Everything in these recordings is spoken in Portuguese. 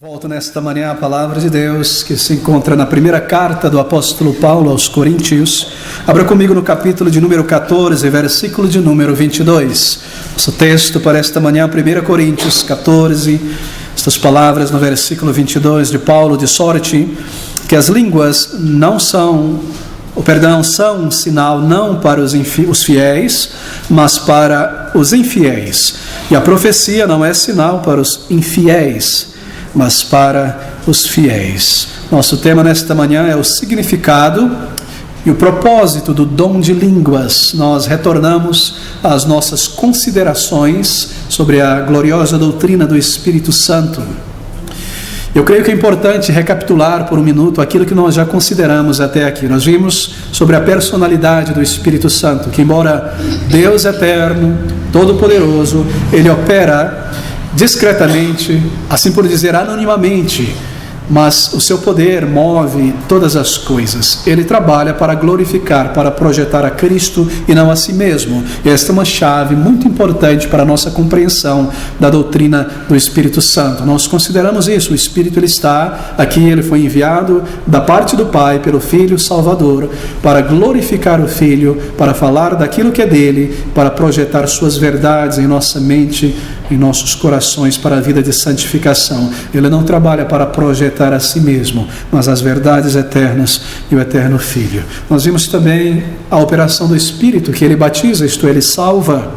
Volto nesta manhã à palavra de Deus que se encontra na primeira carta do apóstolo Paulo aos Coríntios. Abra comigo no capítulo de número 14, versículo de número 22. Nosso texto para esta manhã, 1 Coríntios 14, estas palavras no versículo 22 de Paulo, de sorte que as línguas são um sinal não para os fiéis, mas para os infiéis. E a profecia não é sinal para os infiéis, mas para os fiéis. Nosso tema nesta manhã é o significado e o propósito do dom de línguas. Nós retornamos às nossas considerações sobre a gloriosa doutrina do Espírito Santo. Eu creio que é importante recapitular por um minuto aquilo que nós já consideramos até aqui. Nós vimos sobre a personalidade do Espírito Santo, que embora Deus eterno, todo-poderoso, Ele opera discretamente, assim por dizer, anonimamente, mas o seu poder move todas as coisas. Ele trabalha para glorificar, para projetar a Cristo e não a si mesmo. E esta é uma chave muito importante para a nossa compreensão da doutrina do Espírito Santo. Nós consideramos isso. O Espírito ele está aqui, ele foi enviado da parte do Pai pelo Filho Salvador para glorificar o Filho, para falar daquilo que é dele, para projetar suas verdades em nossa mente, em nossos corações, para a vida de santificação. Ele não trabalha para projetar a si mesmo, mas as verdades eternas e o eterno Filho. Nós vimos também a operação do Espírito, que ele batiza, isto é, ele salva.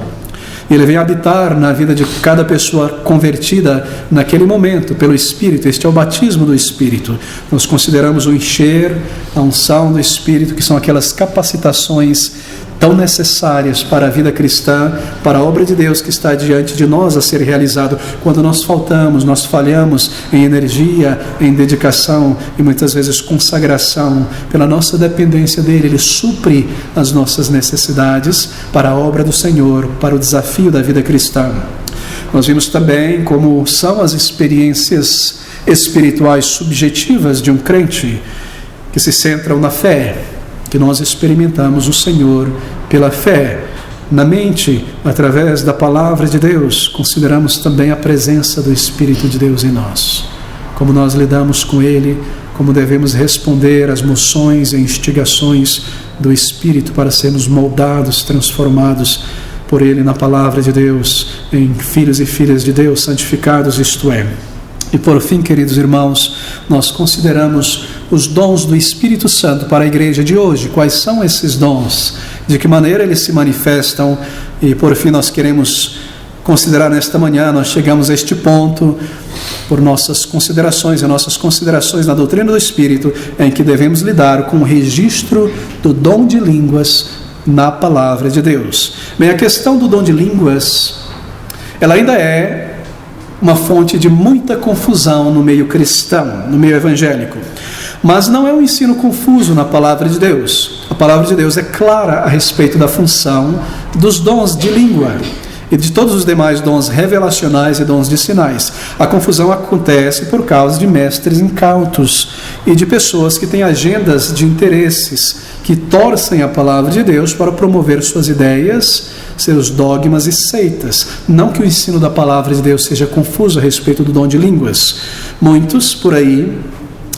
Ele vem habitar na vida de cada pessoa convertida naquele momento, pelo Espírito. Este é o batismo do Espírito. Nós consideramos o encher, a unção do Espírito, que são aquelas capacitações tão necessárias para a vida cristã, para a obra de Deus que está diante de nós a ser realizado. Quando nós faltamos, nós falhamos em energia, em dedicação e muitas vezes consagração. Pela nossa dependência dele, ele supre as nossas necessidades para a obra do Senhor, para o desafio da vida cristã. Nós vimos também como são as experiências espirituais subjetivas de um crente, que se centram na fé, que nós experimentamos o Senhor pela fé, na mente, através da palavra de Deus. Consideramos também a presença do Espírito de Deus em nós, como nós lidamos com Ele, como devemos responder às moções e instigações do Espírito para sermos moldados, transformados por Ele na palavra de Deus, em filhos e filhas de Deus, santificados, isto é. E por fim, queridos irmãos, nós consideramos os dons do Espírito Santo para a igreja de hoje. Quais são esses dons? De que maneira eles se manifestam? E por fim nós queremos considerar nesta manhã, nós chegamos a este ponto, por nossas considerações na doutrina do Espírito, em que devemos lidar com o registro do dom de línguas na palavra de Deus. Bem, a questão do dom de línguas, ela ainda é uma fonte de muita confusão no meio cristão, no meio evangélico. Mas não é um ensino confuso na palavra de Deus. A palavra de Deus é clara a respeito da função dos dons de língua e de todos os demais dons revelacionais e dons de sinais. A confusão acontece por causa de mestres incautos e de pessoas que têm agendas de interesses, que torcem a palavra de Deus para promover suas ideias, seus dogmas e seitas. Não que o ensino da palavra de Deus seja confuso a respeito do dom de línguas. Muitos por aí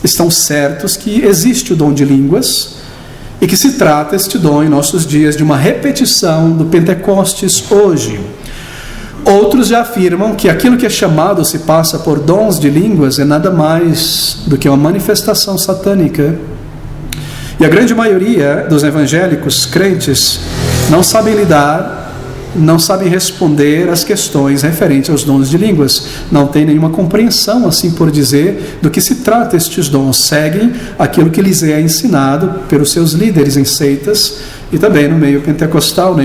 estão certos que existe o dom de línguas e que se trata este dom em nossos dias de uma repetição do Pentecostes hoje. Outros já afirmam que aquilo que é chamado, se passa por dons de línguas, é nada mais do que uma manifestação satânica. E a grande maioria dos evangélicos crentes não sabem lidar, não sabem responder às questões referentes aos dons de línguas, não tem nenhuma compreensão, assim por dizer, do que se trata estes dons. Seguem aquilo que lhes é ensinado pelos seus líderes em seitas e também no meio pentecostal,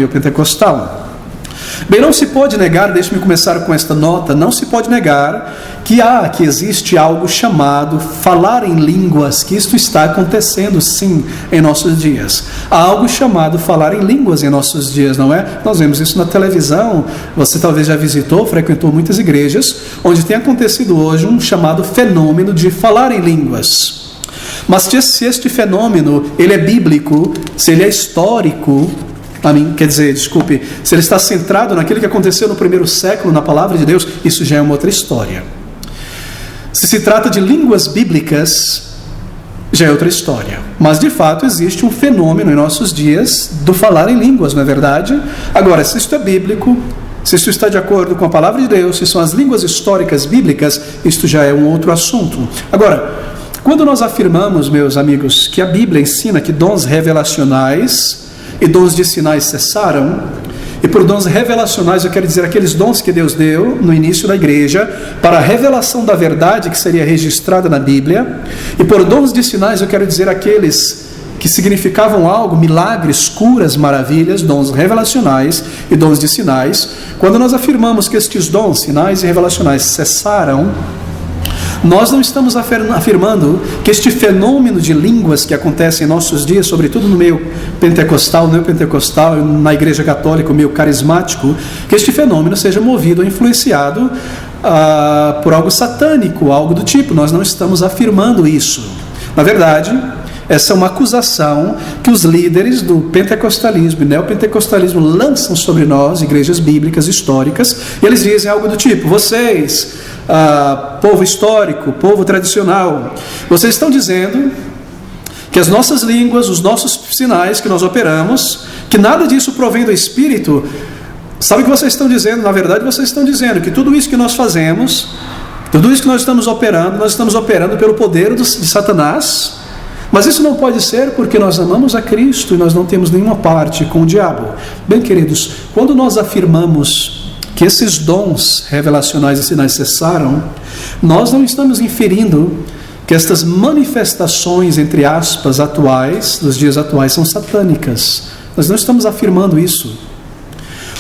Bem, não se pode negar, deixe-me começar com esta nota, não se pode negar que existe algo chamado falar em línguas, que isto está acontecendo sim em nossos dias. Há algo chamado falar em línguas em nossos dias, não é? Nós vemos isso na televisão, você talvez já visitou, frequentou muitas igrejas, onde tem acontecido hoje um chamado fenômeno de falar em línguas. Mas se este fenômeno ele é bíblico, se ele é histórico, se ele está centrado naquilo que aconteceu no primeiro século, na palavra de Deus, isso já é uma outra história. Se trata de línguas bíblicas, já é outra história. Mas, de fato, existe um fenômeno em nossos dias do falar em línguas, não é verdade? Agora, se isto é bíblico, se isso está de acordo com a palavra de Deus, se são as línguas históricas bíblicas, isto já é um outro assunto. Agora, quando nós afirmamos, meus amigos, que a Bíblia ensina que dons revelacionais e dons de sinais cessaram, e por dons revelacionais eu quero dizer aqueles dons que Deus deu no início da igreja para a revelação da verdade que seria registrada na Bíblia, e por dons de sinais eu quero dizer aqueles que significavam algo, milagres, curas, maravilhas, dons revelacionais e dons de sinais. Quando nós afirmamos que estes dons, sinais e revelacionais cessaram, nós não estamos afirmando que este fenômeno de línguas que acontece em nossos dias, sobretudo no meio pentecostal, neopentecostal, na igreja católica, o meio carismático, que este fenômeno seja movido ou influenciado por algo satânico, algo do tipo. Nós não estamos afirmando isso. Na verdade, essa é uma acusação que os líderes do pentecostalismo e neopentecostalismo lançam sobre nós, igrejas bíblicas históricas, e eles dizem algo do tipo: vocês, povo histórico, povo tradicional, vocês estão dizendo que as nossas línguas, os nossos sinais que nós operamos, que nada disso provém do Espírito. Sabe o que vocês estão dizendo? Na verdade, vocês estão dizendo que tudo isso que nós fazemos, tudo isso que nós estamos operando pelo poder de Satanás. Mas isso não pode ser porque nós amamos a Cristo e nós não temos nenhuma parte com o diabo. Bem, queridos, quando nós afirmamos que esses dons revelacionais e sinais cessaram, nós não estamos inferindo que estas manifestações, entre aspas, atuais, dos dias atuais, são satânicas. Nós não estamos afirmando isso.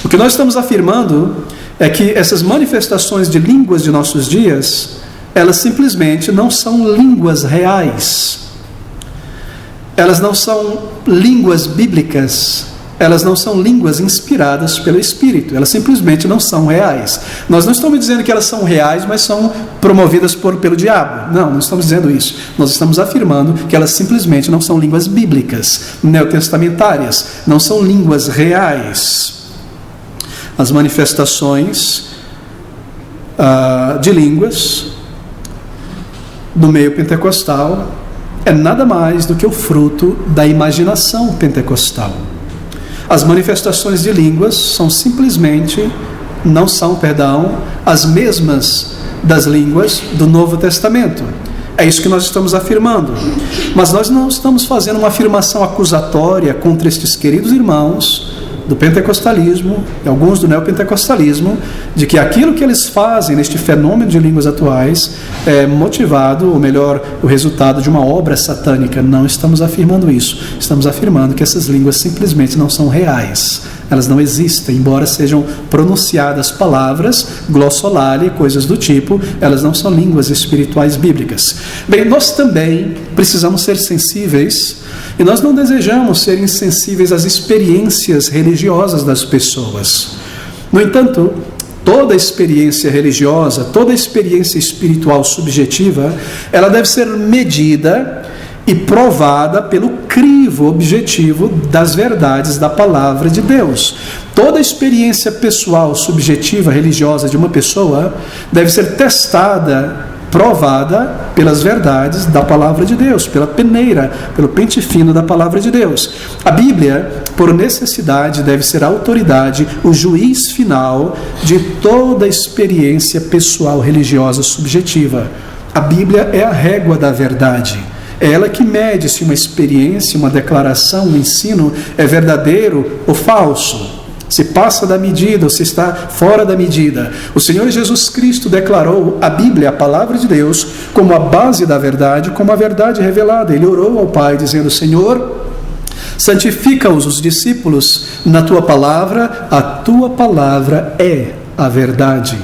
O que nós estamos afirmando é que essas manifestações de línguas de nossos dias, elas simplesmente não são línguas reais. Elas não são línguas bíblicas, elas não são línguas inspiradas pelo Espírito, elas simplesmente não são reais. Nós não estamos dizendo que elas são reais, mas são promovidas pelo diabo. Não estamos dizendo isso. Nós estamos afirmando que elas simplesmente não são línguas bíblicas, neotestamentárias, não são línguas reais. As manifestações de línguas do meio pentecostal é nada mais do que o fruto da imaginação pentecostal. As manifestações de línguas não são as mesmas das línguas do Novo Testamento. É isso que nós estamos afirmando. Mas nós não estamos fazendo uma afirmação acusatória contra estes queridos irmãos do pentecostalismo e alguns do neopentecostalismo, de que aquilo que eles fazem neste fenômeno de línguas atuais é motivado, ou melhor, o resultado de uma obra satânica. Não estamos afirmando isso. Estamos afirmando que essas línguas simplesmente não são reais. Elas não existem, embora sejam pronunciadas palavras, glossolalia, coisas do tipo, elas não são línguas espirituais bíblicas. Bem, nós também precisamos ser sensíveis, e nós não desejamos ser insensíveis às experiências religiosas das pessoas. No entanto, toda experiência religiosa, toda experiência espiritual subjetiva, ela deve ser medida e provada pelo crivo objetivo das verdades da palavra de Deus. Toda experiência pessoal, subjetiva, religiosa de uma pessoa deve ser testada, provada pelas verdades da palavra de Deus, pela peneira, pelo pente fino da palavra de Deus. A Bíblia, por necessidade, deve ser a autoridade, o juiz final de toda experiência pessoal religiosa subjetiva. A Bíblia é a régua da verdade. É ela que mede se uma experiência, uma declaração, um ensino é verdadeiro ou falso, se passa da medida ou se está fora da medida. O Senhor Jesus Cristo declarou a Bíblia, a palavra de Deus, como a base da verdade, como a verdade revelada. Ele orou ao Pai dizendo: Senhor, santifica-os, os discípulos, na tua palavra, a tua palavra é a verdade.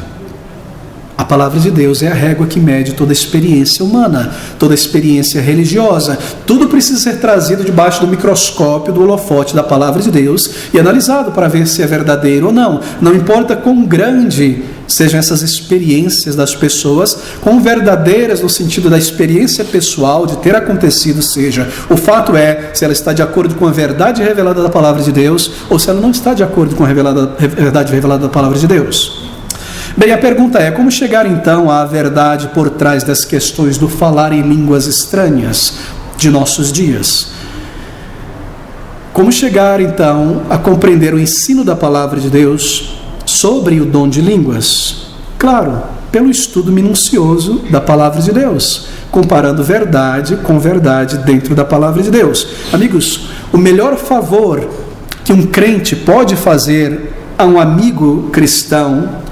A palavra de Deus é a régua que mede toda experiência humana, toda experiência religiosa. Tudo precisa ser trazido debaixo do microscópio, do holofote da palavra de Deus e analisado para ver se é verdadeiro ou não. Não importa quão grande sejam essas experiências das pessoas, quão verdadeiras no sentido da experiência pessoal, de ter acontecido seja. O fato é se ela está de acordo com a verdade revelada da palavra de Deus ou se ela não está de acordo com a verdade revelada da palavra de Deus. Bem, a pergunta é: como chegar então à verdade por trás das questões do falar em línguas estranhas de nossos dias? Como chegar então a compreender o ensino da palavra de Deus sobre o dom de línguas? Claro, pelo estudo minucioso da palavra de Deus, comparando verdade com verdade dentro da palavra de Deus. Amigos, o melhor favor que um crente pode fazer a um amigo cristão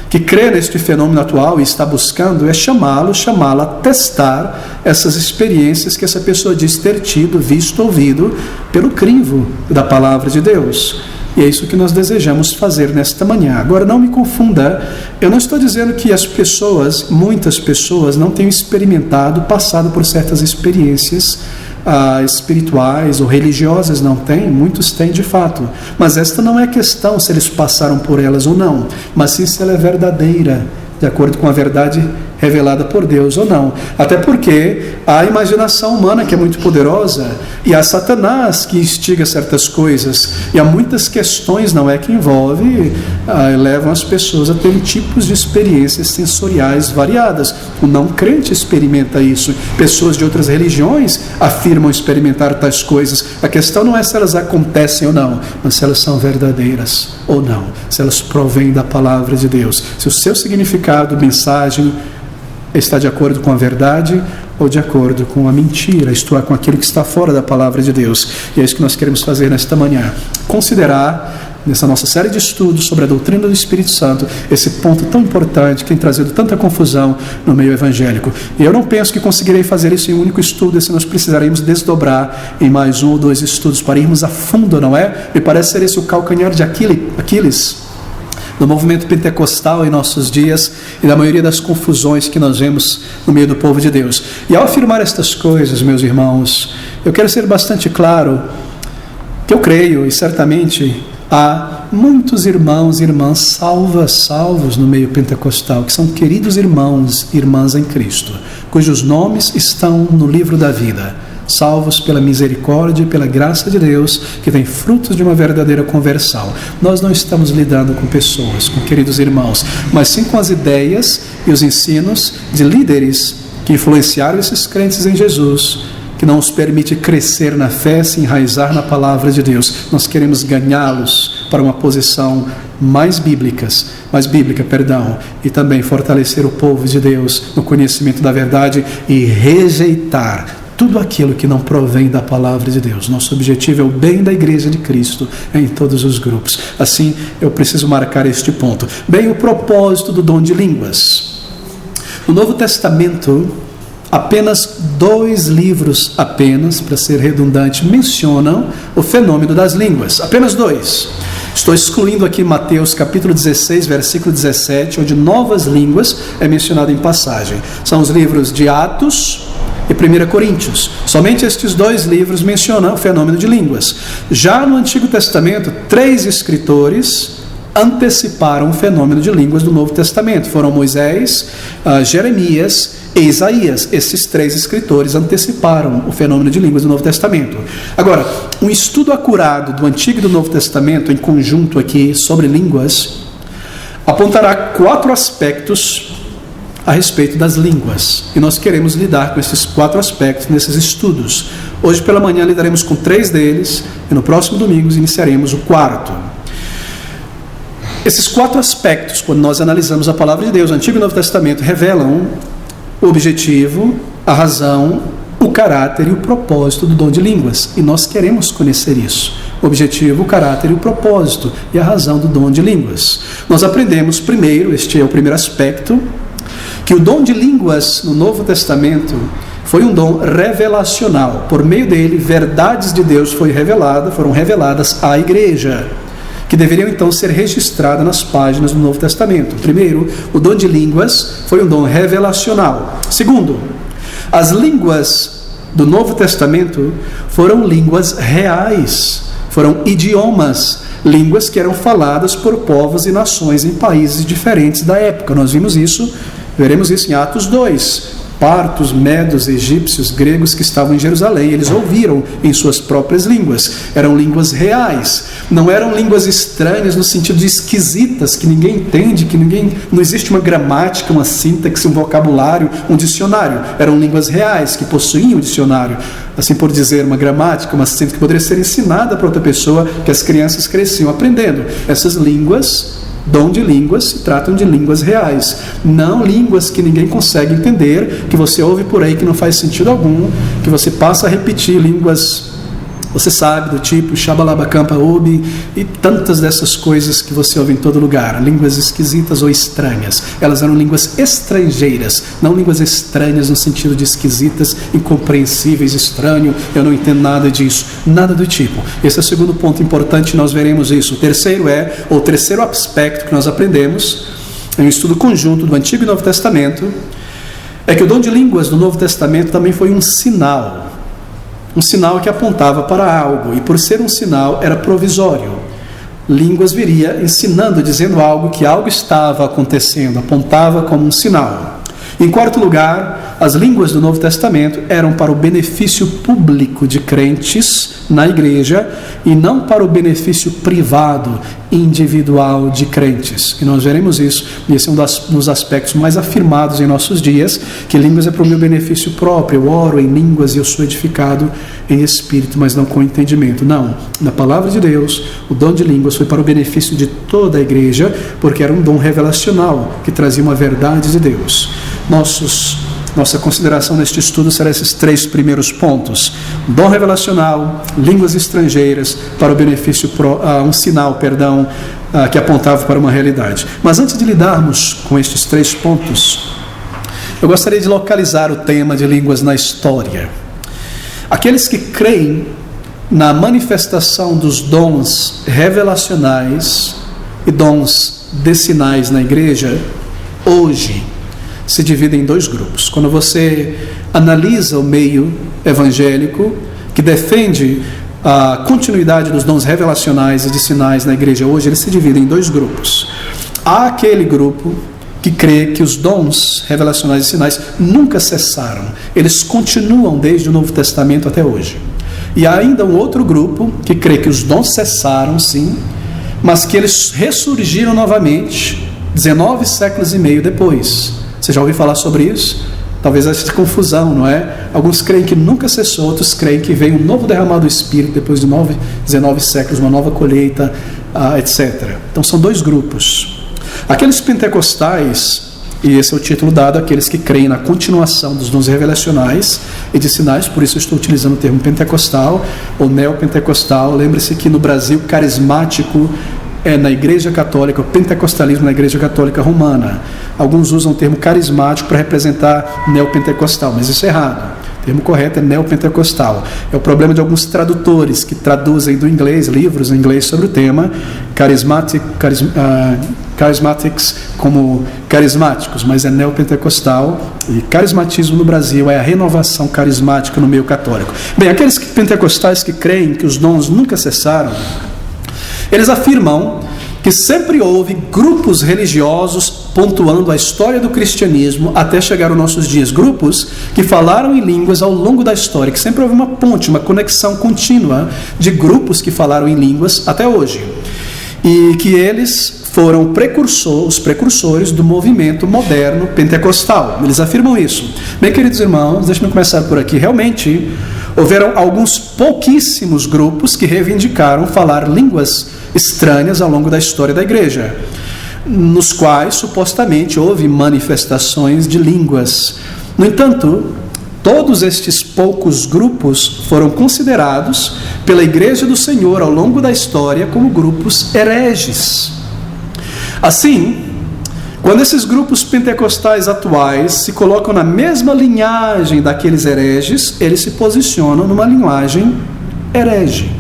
que crê neste fenômeno atual e está buscando é chamá-la a testar essas experiências que essa pessoa diz ter tido, visto, ouvido pelo crivo da palavra de Deus. E é isso que nós desejamos fazer nesta manhã. Agora, não me confunda, eu não estou dizendo que as pessoas, muitas pessoas, não tenham experimentado, passado por certas experiências espirituais ou religiosas. Não tem, muitos têm de fato. Mas esta não é a questão se eles passaram por elas ou não, mas sim se ela é verdadeira, de acordo com a verdade revelada por Deus ou não. Até porque há a imaginação humana, que é muito poderosa, e há Satanás que instiga certas coisas, e há muitas questões, não é, que levam as pessoas a terem tipos de experiências sensoriais variadas. O não crente experimenta isso, pessoas de outras religiões afirmam experimentar tais coisas. A questão não é se elas acontecem ou não, mas se elas são verdadeiras ou não, se elas provêm da palavra de Deus, se o seu significado, mensagem, está de acordo com a verdade ou de acordo com a mentira, isto é, com aquilo que está fora da palavra de Deus. E é isso que nós queremos fazer nesta manhã, considerar nessa nossa série de estudos sobre a doutrina do Espírito Santo esse ponto tão importante que tem trazido tanta confusão no meio evangélico. E eu não penso que conseguirei fazer isso em um único estudo, e se nós precisaremos desdobrar em mais um ou dois estudos para irmos a fundo, não é? Me parece ser esse o calcanhar de Aquiles do movimento pentecostal em nossos dias e da maioria das confusões que nós vemos no meio do povo de Deus. E ao afirmar estas coisas, meus irmãos, eu quero ser bastante claro que eu creio, e certamente há muitos irmãos e irmãs salvos no meio pentecostal, que são queridos irmãos e irmãs em Cristo, cujos nomes estão no livro da vida, salvos pela misericórdia e pela graça de Deus, que tem frutos de uma verdadeira conversão. Nós não estamos lidando com pessoas, com queridos irmãos, mas sim com as ideias e os ensinos de líderes que influenciaram esses crentes em Jesus, que não os permite crescer na fé, se enraizar na palavra de Deus. Nós queremos ganhá-los para uma posição mais bíblica, e também fortalecer o povo de Deus no conhecimento da verdade e rejeitar tudo aquilo que não provém da palavra de Deus. Nosso objetivo é o bem da igreja de Cristo em todos os grupos. Assim, eu preciso marcar este ponto. Bem, o propósito do dom de línguas. No Novo Testamento, apenas 2 livros, para ser redundante, mencionam o fenômeno das línguas. Apenas 2. Estou excluindo aqui Mateus capítulo 16, versículo 17, onde novas línguas é mencionado em passagem. São os livros de Atos e 1 Coríntios. Somente estes 2 livros mencionam o fenômeno de línguas. Já no Antigo Testamento, 3 escritores anteciparam o fenômeno de línguas do Novo Testamento. Foram Moisés, Jeremias e Isaías. Esses 3 escritores anteciparam o fenômeno de línguas do Novo Testamento. Agora, um estudo acurado do Antigo e do Novo Testamento, em conjunto aqui, sobre línguas, apontará 4 aspectos a respeito das línguas, e nós queremos lidar com esses 4 aspectos nesses estudos. Hoje pela manhã lidaremos com 3 deles, e no próximo domingo iniciaremos o 4º. Esses 4 aspectos, quando nós analisamos a palavra de Deus, Antigo e Novo Testamento, revelam o objetivo, a razão, o caráter e o propósito do dom de línguas, e nós queremos conhecer isso. O objetivo, o caráter e o propósito e a razão do dom de línguas. Nós aprendemos primeiro, este é o primeiro aspecto, que o dom de línguas no Novo Testamento foi um dom revelacional. Por meio dele, verdades de Deus foram reveladas à igreja, que deveriam então ser registradas nas páginas do Novo Testamento. Primeiro, o dom de línguas foi um dom revelacional. Segundo, as línguas do Novo Testamento foram línguas reais, foram idiomas, línguas que eram faladas por povos e nações em países diferentes da época. Nós veremos isso em Atos 2. partos, medos, egípcios, gregos que estavam em Jerusalém. Eles ouviram em suas próprias línguas. Eram línguas reais. Não eram línguas estranhas no sentido de esquisitas, que ninguém entende, não existe uma gramática, uma sintaxe, um vocabulário, um dicionário. Eram línguas reais, que possuíam um dicionário. Assim por dizer, uma gramática, uma síntese que poderia ser ensinada para outra pessoa, que as crianças cresciam aprendendo. Essas línguas, dom de línguas, se tratam de línguas reais, não línguas que ninguém consegue entender, que você ouve por aí que não faz sentido algum, que você passa a repetir línguas, você sabe, do tipo Shabalabacampa Ubi e tantas dessas coisas que você ouve em todo lugar, línguas esquisitas ou estranhas. Elas eram línguas estrangeiras, não línguas estranhas no sentido de esquisitas, incompreensíveis, estranho, eu não entendo nada disso, nada do tipo. Esse é o segundo ponto importante, nós veremos isso. O terceiro aspecto que nós aprendemos em um estudo conjunto do Antigo e Novo Testamento é que o dom de línguas do Novo Testamento também foi um sinal que apontava para algo, e por ser um sinal era provisório. Línguas viria ensinando, dizendo algo, que algo estava acontecendo, apontava como um sinal. Em quarto lugar, as línguas do Novo Testamento eram para o benefício público de crentes na igreja e não para o benefício privado, individual de crentes. E nós veremos isso, e esse é um dos aspectos mais afirmados em nossos dias, que línguas é para o meu benefício próprio. Eu oro em línguas e eu sou edificado em espírito, mas não com entendimento. Não, na palavra de Deus, o dom de línguas foi para o benefício de toda a igreja, porque era um dom revelacional, que trazia uma verdade de Deus. Nossa consideração neste estudo será esses três primeiros pontos: dom revelacional, línguas estrangeiras, para o benefício, um sinal, que apontava para uma realidade. Mas antes de lidarmos com estes três pontos, eu gostaria de localizar o tema de línguas na história. Aqueles que creem na manifestação dos dons revelacionais e dons de sinais na igreja, hoje, se divide em dois grupos. Quando você analisa o meio evangélico, que defende a continuidade dos dons revelacionais e de sinais na igreja hoje, ele se divide em dois grupos. Há aquele grupo que crê que os dons revelacionais e sinais nunca cessaram, eles continuam desde o Novo Testamento até hoje. E há ainda um outro grupo que crê que os dons cessaram, sim, mas que eles ressurgiram novamente 19 séculos e meio depois. Você já ouviu falar sobre isso? Talvez haja confusão, não é? Alguns creem que nunca cessou, outros creem que veio um novo derramado do Espírito depois de 19 séculos, uma nova colheita, etc. Então são dois grupos. Aqueles pentecostais, e esse é o título dado àqueles que creem na continuação dos dons revelacionais e de sinais, por isso eu estou utilizando o termo pentecostal ou neopentecostal. Lembre-se que no Brasil, carismático é na Igreja Católica, o pentecostalismo na Igreja Católica Romana. Alguns usam o termo carismático para representar neopentecostal, mas isso é errado. O termo correto é neopentecostal. É o problema de alguns tradutores que traduzem do inglês, livros em inglês sobre o tema, charismatics como carismáticos, mas é neopentecostal, e carismatismo no Brasil é a renovação carismática no meio católico. Bem, aqueles pentecostais que creem que os dons nunca cessaram, eles afirmam que sempre houve grupos religiosos pontuando a história do cristianismo até chegar aos nossos dias. Grupos que falaram em línguas ao longo da história, que sempre houve uma ponte, uma conexão contínua de grupos que falaram em línguas até hoje. E que eles foram os precursores do movimento moderno pentecostal. Eles afirmam isso. Bem, queridos irmãos, deixe-me começar por aqui. Realmente, houveram alguns pouquíssimos grupos que reivindicaram falar línguas estranhas ao longo da história da igreja, nos quais supostamente houve manifestações de línguas. No entanto, todos estes poucos grupos foram considerados pela Igreja do Senhor ao longo da história como grupos hereges. Assim, quando esses grupos pentecostais atuais se colocam na mesma linhagem daqueles hereges, eles se posicionam numa linhagem herege.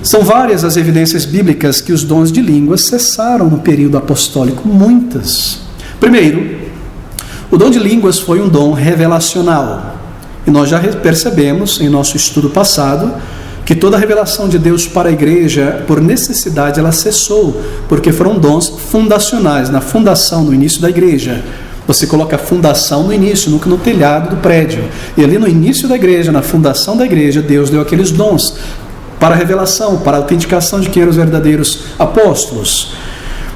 São várias as evidências bíblicas que os dons de línguas cessaram no período apostólico, muitas. Primeiro, o dom de línguas foi um dom revelacional. E nós já percebemos em nosso estudo passado que toda a revelação de Deus para a igreja, por necessidade, ela cessou, porque foram dons fundacionais, na fundação, no início da igreja. Você coloca a fundação no início, nunca no telhado do prédio. E ali no início da igreja, na fundação da igreja, Deus deu aqueles dons para a revelação, para a autenticação de quem eram os verdadeiros apóstolos.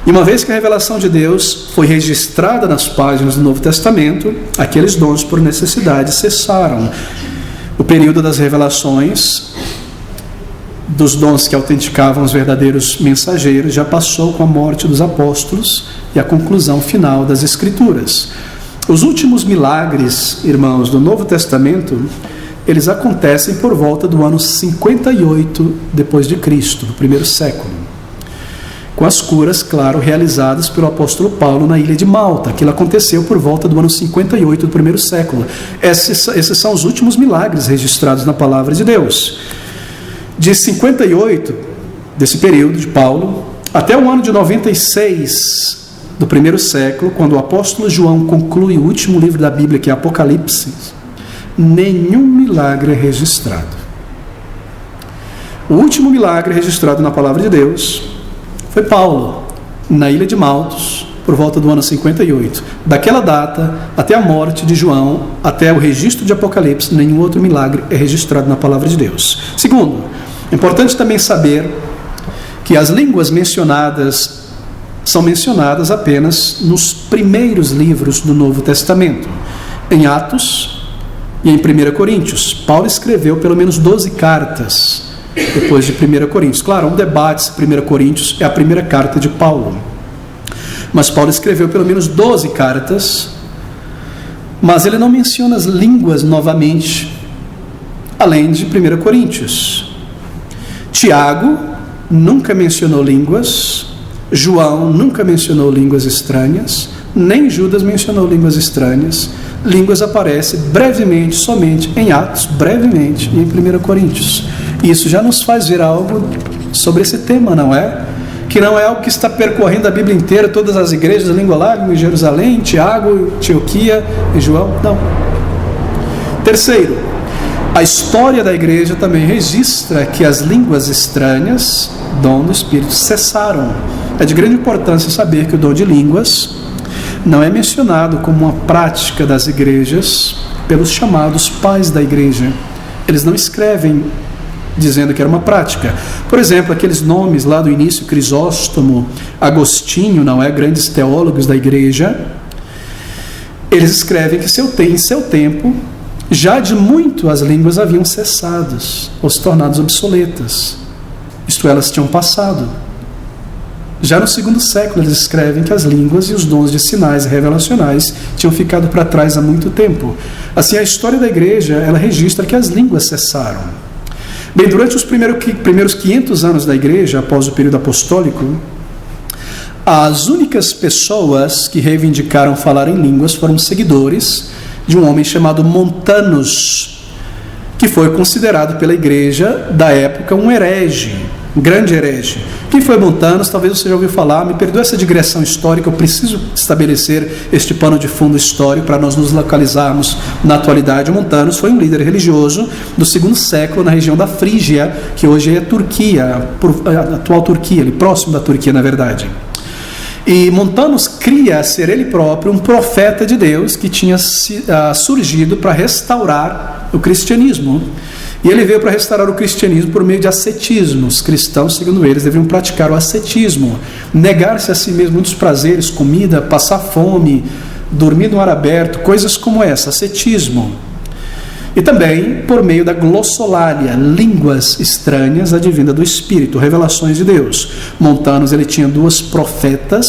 E uma vez que a revelação de Deus foi registrada nas páginas do Novo Testamento, aqueles dons por necessidade cessaram. O período das revelações, dos dons que autenticavam os verdadeiros mensageiros, já passou com a morte dos apóstolos e a conclusão final das Escrituras. Os últimos milagres, irmãos, do Novo Testamento, eles acontecem por volta do ano 58 depois de Cristo, do primeiro século, com as curas, claro, realizadas pelo apóstolo Paulo na ilha de Malta. Aquilo aconteceu por volta do ano 58 do primeiro século. Esses são os últimos milagres registrados na palavra de Deus. De 58, desse período de Paulo, até o ano de 96 do primeiro século, quando o apóstolo João conclui o último livro da Bíblia, que é Apocalipse, nenhum milagre é registrado. O último milagre registrado na palavra de Deus foi Paulo, na ilha de Maltos, por volta do ano 58. Daquela data até a morte de João, até o registro de Apocalipse, nenhum outro milagre é registrado na palavra de Deus. Segundo, é importante também saber que as línguas mencionadas são mencionadas apenas nos primeiros livros do Novo Testamento, em Atos e em 1 Coríntios. Paulo escreveu pelo menos 12 cartas depois de 1 Coríntios. Claro, um debate se 1 Coríntios é a primeira carta de Paulo. Mas Paulo escreveu pelo menos 12 cartas, mas ele não menciona as línguas novamente, além de 1 Coríntios. Tiago nunca mencionou línguas, João nunca mencionou línguas estranhas, nem Judas mencionou línguas estranhas. Línguas aparecem brevemente, somente em Atos, brevemente, e em 1 Coríntios. Isso já nos faz ver algo sobre esse tema, não é? Que não é algo que está percorrendo a Bíblia inteira, todas as igrejas, a língua lágrima, em Jerusalém, Tiago, Antioquia e João. Não. Terceiro, a história da igreja também registra que as línguas estranhas, dom do Espírito, cessaram. É de grande importância saber que o dom de línguas não é mencionado como uma prática das igrejas pelos chamados pais da igreja. Eles não escrevem dizendo que era uma prática. Por exemplo, aqueles nomes lá do início, Crisóstomo, Agostinho, não é? Grandes teólogos da igreja, eles escrevem que em seu tempo, já de muito as línguas haviam cessado ou se tornado obsoletas. Isto é, elas tinham passado. Já no segundo século eles escrevem que as línguas e os dons de sinais revelacionais tinham ficado para trás há muito tempo. Assim, a história da igreja, ela registra que as línguas cessaram. Bem, durante os primeiros 500 anos da igreja, após o período apostólico, as únicas pessoas que reivindicaram falar em línguas foram seguidores de um homem chamado Montanus, que foi considerado pela igreja da época um herege, um grande herege. Quem foi Montanus? Talvez você já ouviu falar. Me perdoe essa digressão histórica, eu preciso estabelecer este pano de fundo histórico para nós nos localizarmos na atualidade. Montanus foi um líder religioso do segundo século na região da Frígia, que hoje é Turquia, a atual Turquia, ali próximo da Turquia, na verdade. E Montanus cria ser ele próprio um profeta de Deus que tinha surgido para restaurar o cristianismo. E ele veio para restaurar o cristianismo por meio de ascetismo. Os cristãos, segundo eles, deveriam praticar o ascetismo, negar-se a si mesmo muitos prazeres, comida, passar fome, dormir no ar aberto, coisas como essa, ascetismo. E também por meio da glossolalia, línguas estranhas advinda do Espírito, revelações de Deus. Montanus, ele tinha 2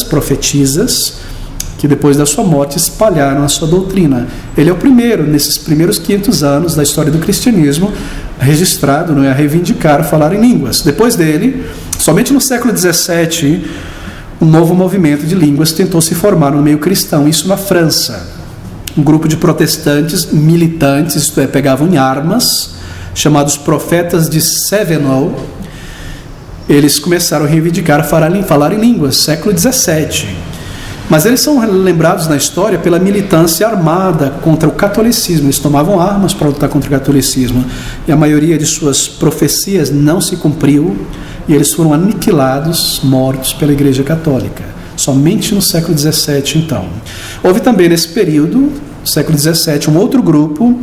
profetisas, que depois da sua morte espalharam a sua doutrina. Ele é o primeiro, nesses primeiros 500 anos da história do cristianismo, registrado, não é, a reivindicar, falar em línguas. Depois dele, somente no século XVII, um novo movimento de línguas tentou se formar no meio cristão, isso na França. Um grupo de protestantes militantes, isto é, pegavam em armas, chamados profetas de Sévenol. Eles começaram a reivindicar, falar em línguas, século XVII. Mas eles são lembrados na história pela militância armada contra o catolicismo. Eles tomavam armas para lutar contra o catolicismo. E a maioria de suas profecias não se cumpriu. E eles foram aniquilados, mortos pela Igreja Católica. somente no século XVII, então. Houve também nesse período, século XVII, um outro grupo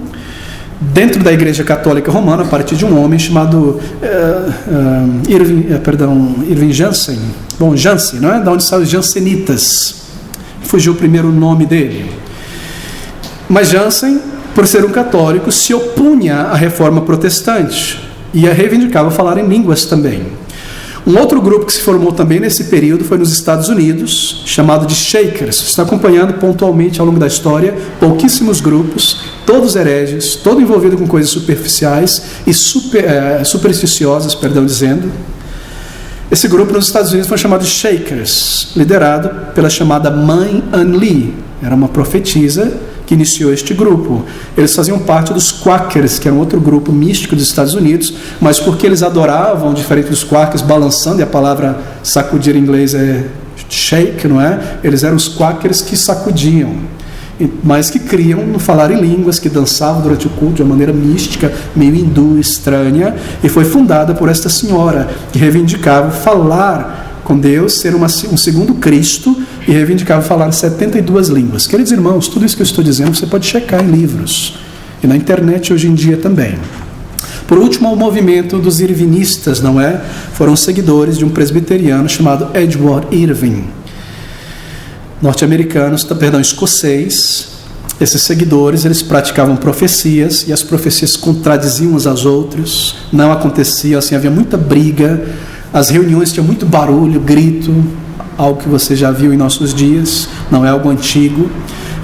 dentro da Igreja Católica Romana, a partir de um homem chamado Irving Jansen. Bom, Jansen, não é? Da onde saem os jansenitas. Fugiu o primeiro nome dele. Mas Jansen, por ser um católico, se opunha à reforma protestante e reivindicava falar em línguas também. Um outro grupo que se formou também nesse período foi nos Estados Unidos, chamado de Shakers. Está acompanhando pontualmente ao longo da história pouquíssimos grupos, todos hereges, todo envolvido com coisas superficiais e supersticiosas, dizendo. Esse grupo nos Estados Unidos foi chamado de Shakers, liderado pela chamada Mãe Ann Lee. Era uma profetisa que iniciou este grupo. Eles faziam parte dos Quakers, que era um outro grupo místico dos Estados Unidos, mas porque eles adoravam, diferente dos Quakers, balançando, e a palavra sacudir em inglês é shake, não é? Eles eram os Quakers que sacudiam, mas que criam no falar em línguas, que dançavam durante o culto de uma maneira mística, meio hindu, estranha, e foi fundada por esta senhora, que reivindicava falar com Deus, ser um segundo Cristo, e reivindicava falar 72 línguas. Queridos irmãos, tudo isso que eu estou dizendo você pode checar em livros e na internet hoje em dia também. Por último, o movimento dos irvinistas, não é? Foram seguidores de um presbiteriano chamado Edward Irving, escocês. Esses seguidores, eles praticavam profecias, e as profecias contradiziam umas às outras, não aconteciam assim, havia muita briga, as reuniões tinham muito barulho, grito, algo que você já viu em nossos dias, não é algo antigo,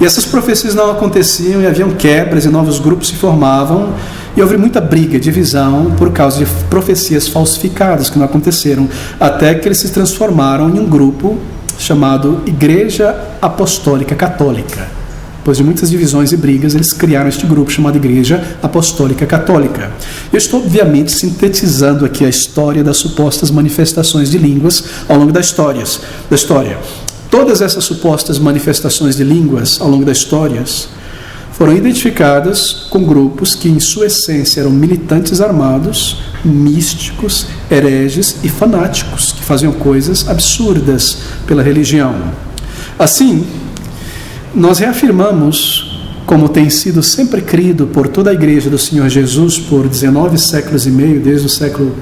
e essas profecias não aconteciam, e haviam quebras, e novos grupos se formavam, e houve muita briga, divisão, por causa de profecias falsificadas que não aconteceram, até que eles se transformaram em um grupo chamado Igreja Apostólica Católica. Depois de muitas divisões e brigas, eles criaram este grupo chamado Igreja Apostólica Católica. Eu estou, obviamente, sintetizando aqui a história das supostas manifestações de línguas ao longo da história. Todas essas supostas manifestações de línguas ao longo da história foram identificadas com grupos que, em sua essência, eram militantes armados, místicos, hereges e fanáticos, que faziam coisas absurdas pela religião. Assim, nós reafirmamos, como tem sido sempre crido por toda a Igreja do Senhor Jesus por 19 séculos e meio, desde o século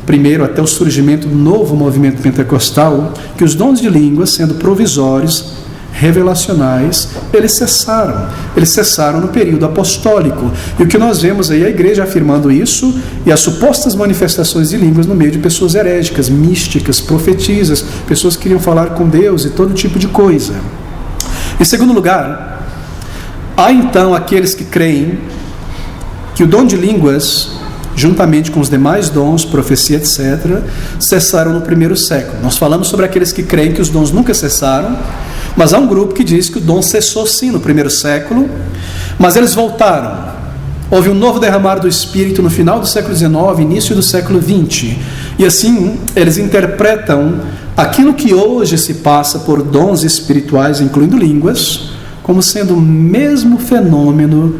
I até o surgimento do novo movimento pentecostal, que os dons de línguas, sendo provisórios, revelacionais, eles cessaram no período apostólico. E o que nós vemos aí é a Igreja afirmando isso, e as supostas manifestações de línguas no meio de pessoas herégicas, místicas, profetisas, pessoas que queriam falar com Deus e todo tipo de coisa. Em segundo lugar, há então aqueles que creem que o dom de línguas, juntamente com os demais dons, profecia, etc., cessaram no primeiro século. Nós falamos sobre aqueles que creem que os dons nunca cessaram, mas há um grupo que diz que o dom cessou sim no primeiro século, mas eles voltaram. Houve um novo derramar do Espírito no final do século XIX, início do século XX, e assim eles interpretam aquilo que hoje se passa por dons espirituais, incluindo línguas, como sendo o mesmo fenômeno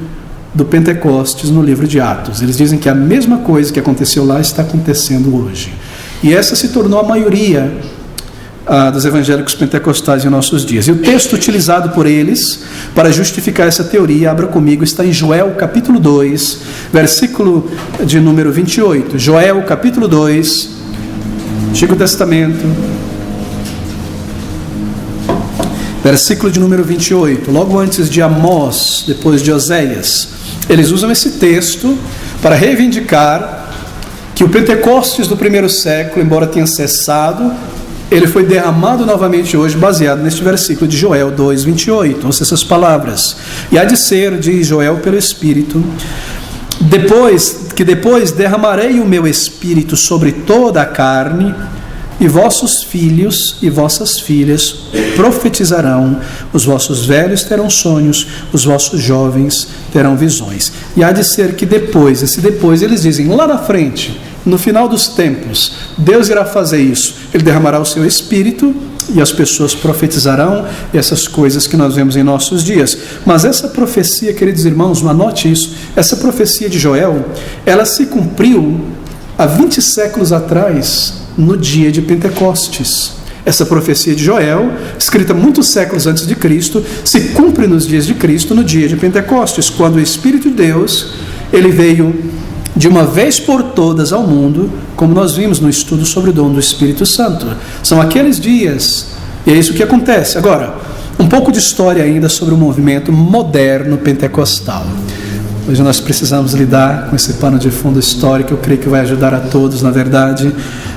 do Pentecostes no livro de Atos. Eles dizem que a mesma coisa que aconteceu lá está acontecendo hoje. E essa se tornou a maioria dos evangélicos pentecostais em nossos dias. E o texto utilizado por eles para justificar essa teoria, abra comigo, está em Joel capítulo 2, versículo de número 28. Joel capítulo 2, Antigo Testamento, versículo de número 28, logo antes de Amós, depois de Oséias. Eles usam esse texto para reivindicar que o Pentecostes do primeiro século, embora tenha cessado, ele foi derramado novamente hoje, baseado neste versículo de Joel 2, 28. Ouça essas palavras. E há de ser, diz Joel pelo Espírito, depois derramarei o meu Espírito sobre toda a carne, e vossos filhos e vossas filhas profetizarão, os vossos velhos terão sonhos, os vossos jovens terão visões. E há de ser que depois, eles dizem, lá na frente, no final dos tempos, Deus irá fazer isso. Ele derramará o seu Espírito e as pessoas profetizarão, e essas coisas que nós vemos em nossos dias. Mas essa profecia, queridos irmãos, anote isso, essa profecia de Joel, ela se cumpriu há 20 séculos atrás, no dia de Pentecostes. Essa profecia de Joel, escrita muitos séculos antes de Cristo, se cumpre nos dias de Cristo, no dia de Pentecostes, quando o Espírito de Deus, ele veio de uma vez por todas ao mundo, como nós vimos no estudo sobre o dom do Espírito Santo. São aqueles dias, e é isso que acontece. Agora, um pouco de história ainda sobre o movimento moderno pentecostal. Hoje nós precisamos lidar com esse pano de fundo histórico, eu creio que vai ajudar a todos, na verdade,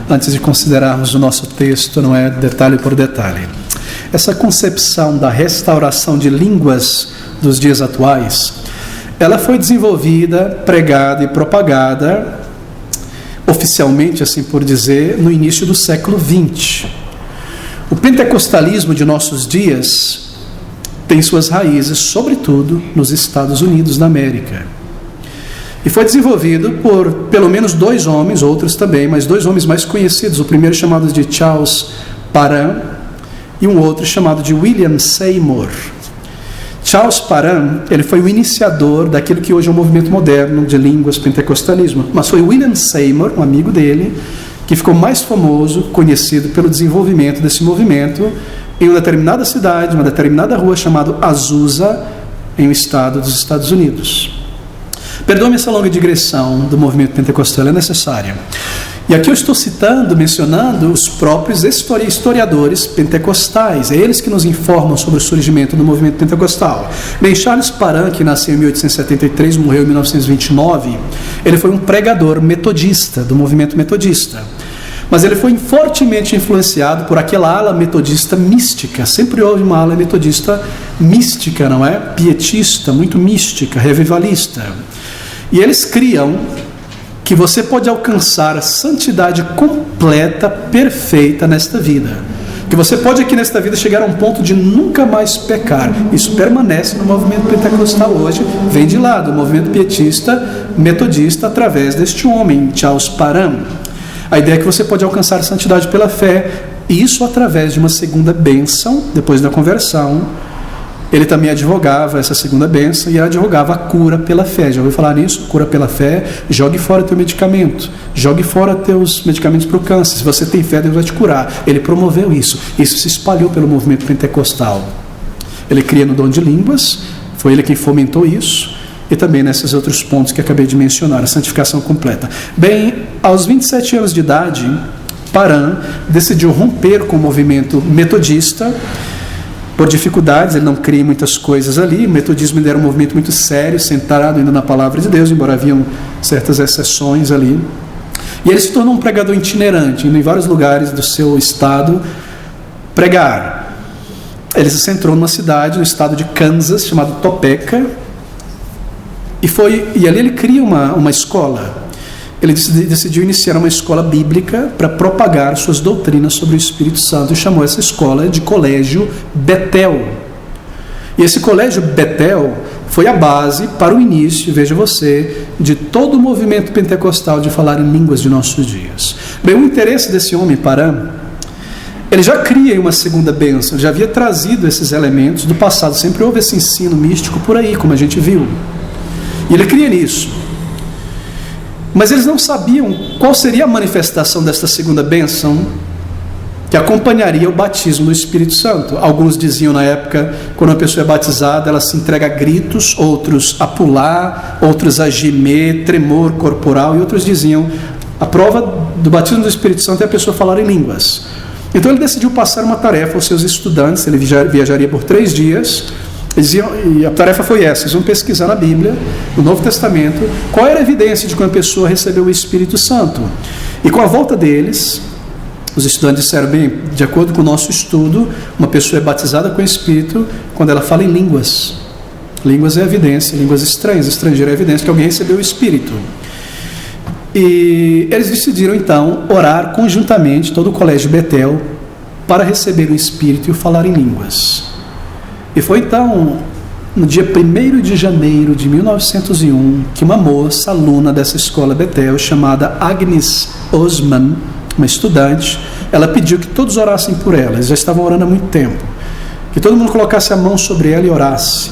antes de considerarmos o nosso texto, não é detalhe por detalhe. Essa concepção da restauração de línguas dos dias atuais, ela foi desenvolvida, pregada e propagada, oficialmente, assim por dizer, no início do século XX. O pentecostalismo de nossos dias tem suas raízes, sobretudo, nos Estados Unidos da América. E foi desenvolvido por pelo menos dois homens, outros também, mas dois homens mais conhecidos. O primeiro chamado de Charles Parham e um outro chamado de William Seymour. Charles Parham, ele foi o iniciador daquilo que hoje é o movimento moderno de línguas, pentecostalismo. Mas foi William Seymour, um amigo dele, que ficou mais famoso, conhecido pelo desenvolvimento desse movimento em uma determinada cidade, uma determinada rua chamada Azusa, em um estado dos Estados Unidos. Perdoe-me essa longa digressão do movimento pentecostal, é necessária. E aqui eu estou citando, mencionando os próprios historiadores pentecostais, é eles que nos informam sobre o surgimento do movimento pentecostal. Bem, Charles Parham, que nasceu em 1873, morreu em 1929, ele foi um pregador metodista, do movimento metodista. Mas ele foi fortemente influenciado por aquela ala metodista mística. Sempre houve uma ala metodista mística, não é? Pietista, muito mística, revivalista. E eles criam que você pode alcançar a santidade completa, perfeita nesta vida. Que você pode aqui nesta vida chegar a um ponto de nunca mais pecar. Isso permanece no movimento pentecostal hoje, vem de lá, do movimento pietista, metodista, através deste homem, Charles Parham. A ideia é que você pode alcançar a santidade pela fé, e isso através de uma segunda bênção, depois da conversão. Ele também advogava essa segunda bênção e advogava a cura pela fé. Já ouviu falar nisso? Cura pela fé, jogue fora teu medicamento, jogue fora teus medicamentos para o câncer. Se você tem fé, Deus vai te curar. Ele promoveu isso. Isso se espalhou pelo movimento pentecostal. Ele cria no dom de línguas, foi ele quem fomentou isso. E também nesses outros pontos que acabei de mencionar, a santificação completa. Bem, aos 27 anos de idade, Parham decidiu romper com o movimento metodista. Por dificuldades, ele não cria muitas coisas ali. O metodismo ainda era um movimento muito sério, centrado ainda na palavra de Deus, embora haviam certas exceções ali. E ele se tornou um pregador itinerante, indo em vários lugares do seu estado pregar. Ele se centrou numa cidade, no estado de Kansas, chamada Topeka, e ali ele cria uma escola. Ele decidiu iniciar uma escola bíblica para propagar suas doutrinas sobre o Espírito Santo e chamou essa escola de Colégio Betel. E esse Colégio Betel foi a base para o início, veja você, de todo o movimento pentecostal de falar em línguas de nossos dias. Bem, o interesse desse homem, Parham, ele já cria uma segunda bênção, já havia trazido esses elementos do passado, sempre houve esse ensino místico por aí, como a gente viu. E ele cria nisso. Mas eles não sabiam qual seria a manifestação desta segunda bênção que acompanharia o batismo do Espírito Santo. Alguns diziam na época, quando uma pessoa é batizada, ela se entrega a gritos, outros a pular, outros a gemer, tremor corporal, e outros diziam, a prova do batismo do Espírito Santo é a pessoa falar em línguas. Então ele decidiu passar uma tarefa aos seus estudantes, ele viajaria por 3 dias, e a tarefa foi essa: eles vão pesquisar na Bíblia, no Novo Testamento, qual era a evidência de que uma pessoa recebeu o Espírito Santo. E com a volta deles, os estudantes disseram, bem, de acordo com o nosso estudo, uma pessoa é batizada com o Espírito quando ela fala em línguas. Línguas é evidência, línguas estranhas, estrangeira é evidência que alguém recebeu o Espírito. E eles decidiram então orar conjuntamente, todo o Colégio Betel, para receber o Espírito e falar em línguas. E foi então, no dia 1º de janeiro de 1901, que uma moça, aluna dessa escola Betel, chamada Agnes Osman, uma estudante, ela pediu que todos orassem por ela. Eles já estavam orando há muito tempo. Que todo mundo colocasse a mão sobre ela e orasse.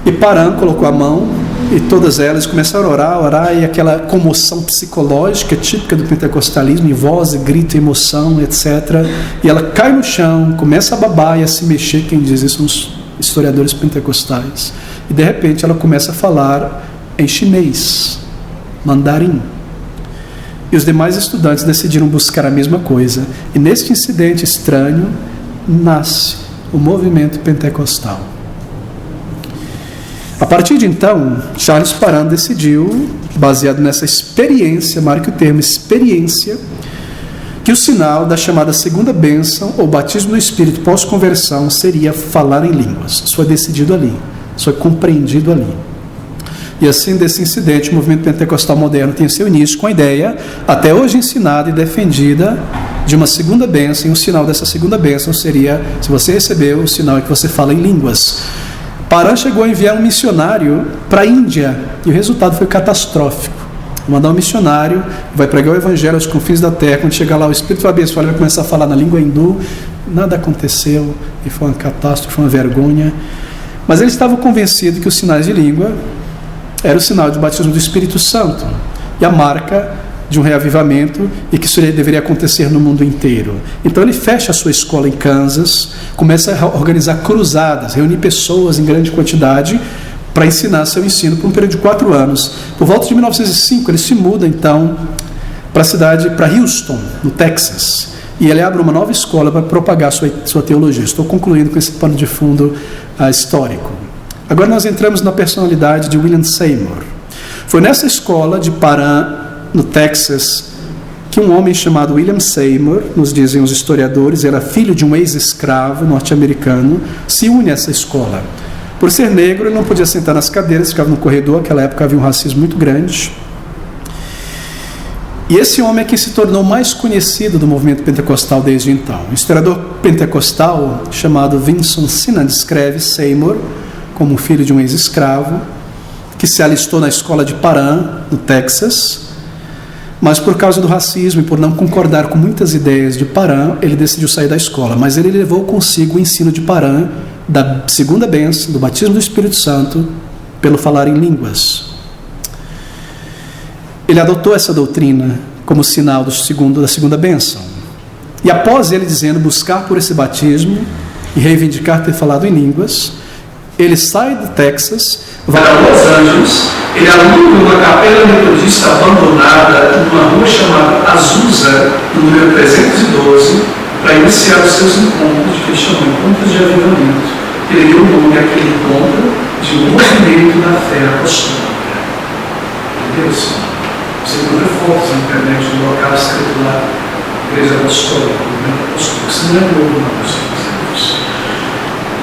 E Parham colocou a mão e todas elas começaram a orar, e aquela comoção psicológica típica do pentecostalismo, em voz, grito, emoção, etc. E ela cai no chão, começa a babar e a se mexer. Quem diz isso são os historiadores pentecostais. E de repente ela começa a falar em chinês, mandarim. E os demais estudantes decidiram buscar a mesma coisa. E neste incidente estranho nasce o movimento pentecostal. A partir de então, Charles Parham decidiu, baseado nessa experiência, marque o termo experiência, que o sinal da chamada segunda bênção, ou batismo no Espírito pós-conversão, seria falar em línguas. Isso foi decidido ali, isso foi compreendido ali. E assim, desse incidente, o movimento pentecostal moderno tem seu início com a ideia, até hoje ensinada e defendida, de uma segunda bênção, e o sinal dessa segunda bênção seria, se você recebeu, o sinal é que você fala em línguas. Parham chegou a enviar um missionário para a Índia, e o resultado foi catastrófico. Mandar um missionário, vai pregar o evangelho aos confins da terra, quando chegar lá o Espírito vai abençoar, ele vai começar a falar na língua hindu, nada aconteceu, e foi uma catástrofe, foi uma vergonha. Mas ele estava convencido que os sinais de língua era o sinal de batismo do Espírito Santo, e a marca de um reavivamento, e que isso deveria acontecer no mundo inteiro. Então ele fecha a sua escola em Kansas, começa a organizar cruzadas, reunir pessoas em grande quantidade para ensinar seu ensino por um período de 4 anos. Por volta de 1905, ele se muda então para a cidade, para Houston, no Texas, e ele abre uma nova escola para propagar sua teologia. Estou concluindo com esse pano de fundo histórico. Agora nós entramos na personalidade de William Seymour. Foi nessa escola de Parham, no Texas, que um homem chamado William Seymour, nos dizem os historiadores, era filho de um ex-escravo norte-americano, se une a essa escola. Por ser negro, ele não podia sentar nas cadeiras, ficava no corredor. Naquela época havia um racismo muito grande. E esse homem é quem se tornou mais conhecido do movimento pentecostal desde então. Um historiador pentecostal chamado Vinson Sinan descreve Seymour como filho de um ex-escravo que se alistou na escola de Parham, no Texas, mas por causa do racismo e por não concordar com muitas ideias de Parham, ele decidiu sair da escola. Mas ele levou consigo o ensino de Parham, da segunda bênção, do batismo do Espírito Santo, pelo falar em línguas. Ele adotou essa doutrina como sinal da segunda bênção. E após ele dizendo buscar por esse batismo e reivindicar ter falado em línguas, ele sai do Texas, vai a Los Angeles, ele aluga uma capela metodista abandonada numa rua chamada Azusa, no número 312, para iniciar os seus encontros, que ele chamou encontros de avivamento. Ele deu o nome àquele encontro de movimento da fé apostólica. Entendeu? Você encontra fotos na internet do local escrito lá, Igreja Apostólica, movimento apostólico. Isso não é novo, não.